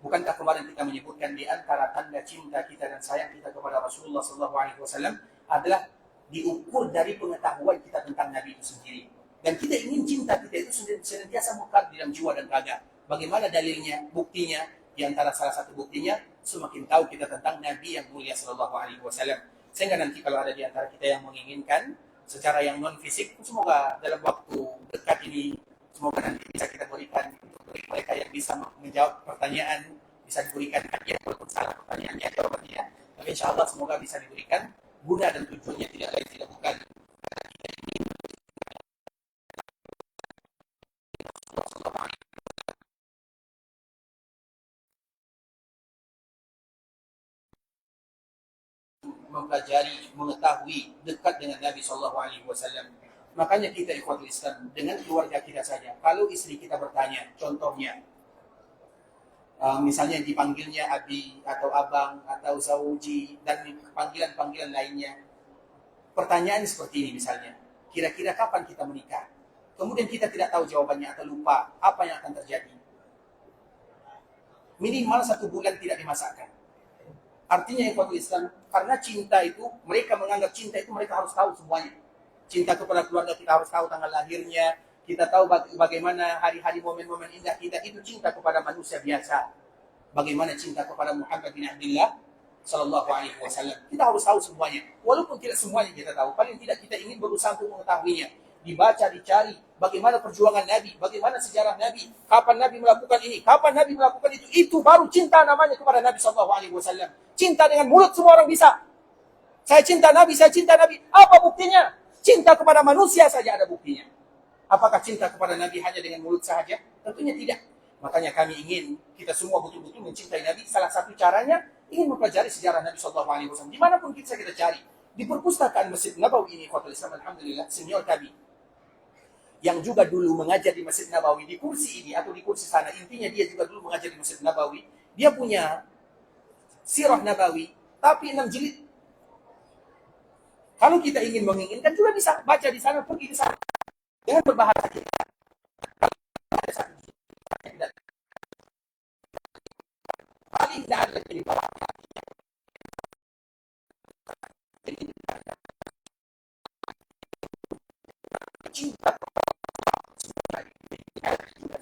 Bukankah kemarin kita menyebutkan di antara tanda cinta kita dan sayang kita kepada Rasulullah Sallallahu Alaihi Wasallam adalah diukur dari pengetahuan kita tentang Nabi itu sendiri. Dan kita ingin cinta kita itu senantiasa mekar di dalam jiwa dan raga. Bagaimana dalilnya, buktinya? Di antara salah satu buktinya, semakin tahu kita tentang Nabi yang mulia Sallallahu Alaihi Wasallam. Sehingga nanti kalau ada di antara kita yang menginginkan secara yang non fisik, semoga dalam waktu dekat ini, semoga nanti bisa kita berikan untuk mereka yang bisa menjawab pertanyaan, bisa diberikan hadiah walaupun salah pertanyaannya, jawabannya. Tapi insya Allah semoga bisa diberikan. Guna dan tujuannya tidak lain tidak bukan karena kita ingin mempelajari, mengetahui, dekat dengan Nabi SAW. Makanya kita ikhwatul Islam, dengan keluarga kita saja. Kalau istri kita bertanya, contohnya, misalnya dipanggilnya abi atau abang atau zauji dan panggilan-panggilan lainnya. Pertanyaan seperti ini misalnya, kira-kira kapan kita menikah? Kemudian kita tidak tahu jawabannya atau lupa, apa yang akan terjadi? Minimal 1 bulan tidak dimasakkan. Artinya ikhwatul Islam, karena cinta itu, mereka menganggap cinta itu mereka harus tahu semuanya. Cinta kepada keluarga kita harus tahu tanggal lahirnya, kita tahu bagaimana hari-hari momen-momen indah kita, itu cinta kepada manusia biasa. Bagaimana cinta kepada Muhammad bin Abdullah Sallallahu Alaihi Wasallam. Kita harus tahu semuanya. Walaupun tidak semuanya kita tahu, paling tidak kita ingin berusaha untuk mengetahuinya. Dibaca, dicari, bagaimana perjuangan Nabi, bagaimana sejarah Nabi, kapan Nabi melakukan ini, kapan Nabi melakukan itu baru cinta namanya kepada Nabi Sallallahu Alaihi Wasallam. Cinta dengan mulut semua orang bisa. Saya cinta Nabi, saya cinta Nabi. Apa buktinya? Cinta kepada manusia saja ada buktinya. Apakah cinta kepada Nabi hanya dengan mulut saja? Tentunya tidak. Makanya kami ingin kita semua betul-betul mencintai Nabi. Salah satu caranya ingin mempelajari sejarah Nabi SAW. Dimanapun kita cari. Di perpustakaan Masjid Nabawi ini, Khawatul Islam, alhamdulillah, senior kami yang juga dulu mengajar di Masjid Nabawi, di kursi ini atau di kursi sana, intinya dia juga dulu mengajar di Masjid Nabawi. Dia punya Sirah Nabawi, tapi 6 jilid. Kalau kita ingin menginginkan juga bisa baca di sana, pergi di sana. Jangan berbahasa kita. Paling tidak ada di bawah.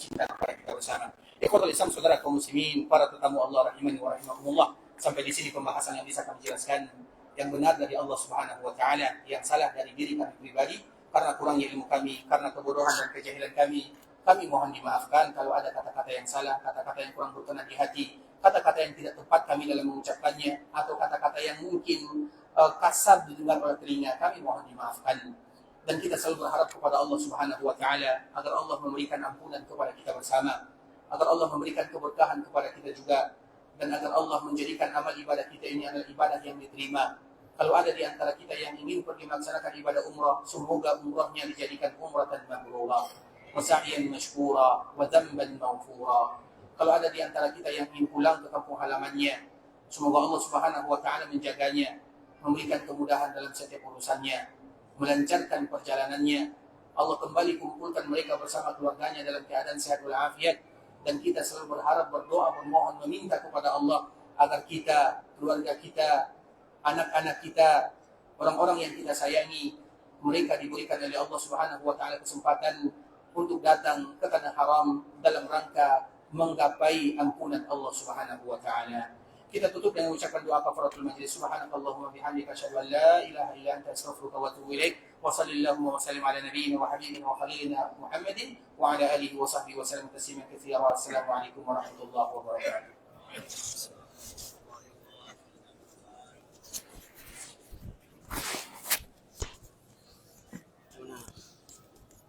Cinta kepada kita bersama. Ikhwatul Islam, saudara kaum muslimin, para tetamu Allah rahimani wa rahimakumullah. Sampai di sini pembahasan yang bisa kami jelaskan. Yang benar dari Allah Subhanahu wa taala, yang salah dari diri kami pribadi karena kurangnya ilmu kami, karena kebodohan dan kejahilan kami. Kami mohon dimaafkan kalau ada kata-kata yang salah, kata-kata yang kurang berkenan di hati, kata-kata yang tidak tepat kami dalam mengucapkannya, atau kata-kata yang mungkin kasar didengar oleh telinga. Kami mohon dimaafkan. Dan kita selalu berharap kepada Allah Subhanahu wa taala agar Allah memberikan ampunan kepada kita bersama, agar Allah memberikan keberkahan kepada kita juga, dan agar Allah menjadikan amal ibadah kita ini adalah ibadah yang diterima. Kalau ada di antara kita yang ingin pergi melaksanakan ibadah umrah, semoga umrahnya dijadikan umratan mabrurah, wa sa'yan mashkura, wa dhanban maghfura. Kalau ada di antara kita yang ingin pulang ke kampung halamannya, semoga Allah Subhanahu wa taala menjaganya, memberikan kemudahan dalam setiap urusannya, melancarkan perjalanannya. Allah kembali kumpulkan mereka bersama keluarganya dalam keadaan sehat walafiat. Dan kita selalu berharap, berdoa, memohon, meminta kepada Allah agar kita, keluarga kita, anak-anak kita, orang-orang yang kita sayangi, mereka diberikan oleh Allah Subhanahu wa taala kesempatan untuk datang ke tanah haram dalam rangka menggapai ampunan Allah Subhanahu wa taala. Kita tutup dengan ucapan doa kafaratul majlis. Subhanakallahumma bihamdika asyhadu an la ilaha illa anta astaghfiruka wa atubu ilaik. Wa sallallahu wa sallim ala nabiyyina wa habibina wa khalilina Muhammadin wa ala alihi wa sahbihi wa sallam tasliman katsira. Assalamualaikum warahmatullahi wabarakatuh.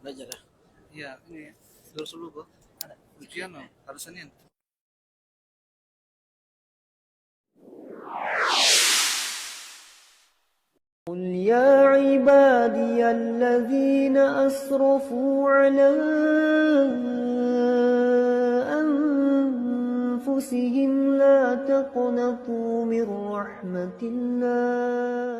Belajar ya? Iya, ini terus dulu kok. Ada ujian loh, hari Senin. قل يا عبادي الذين أسرفوا على أنفسهم لا تقنطوا من رحمة الله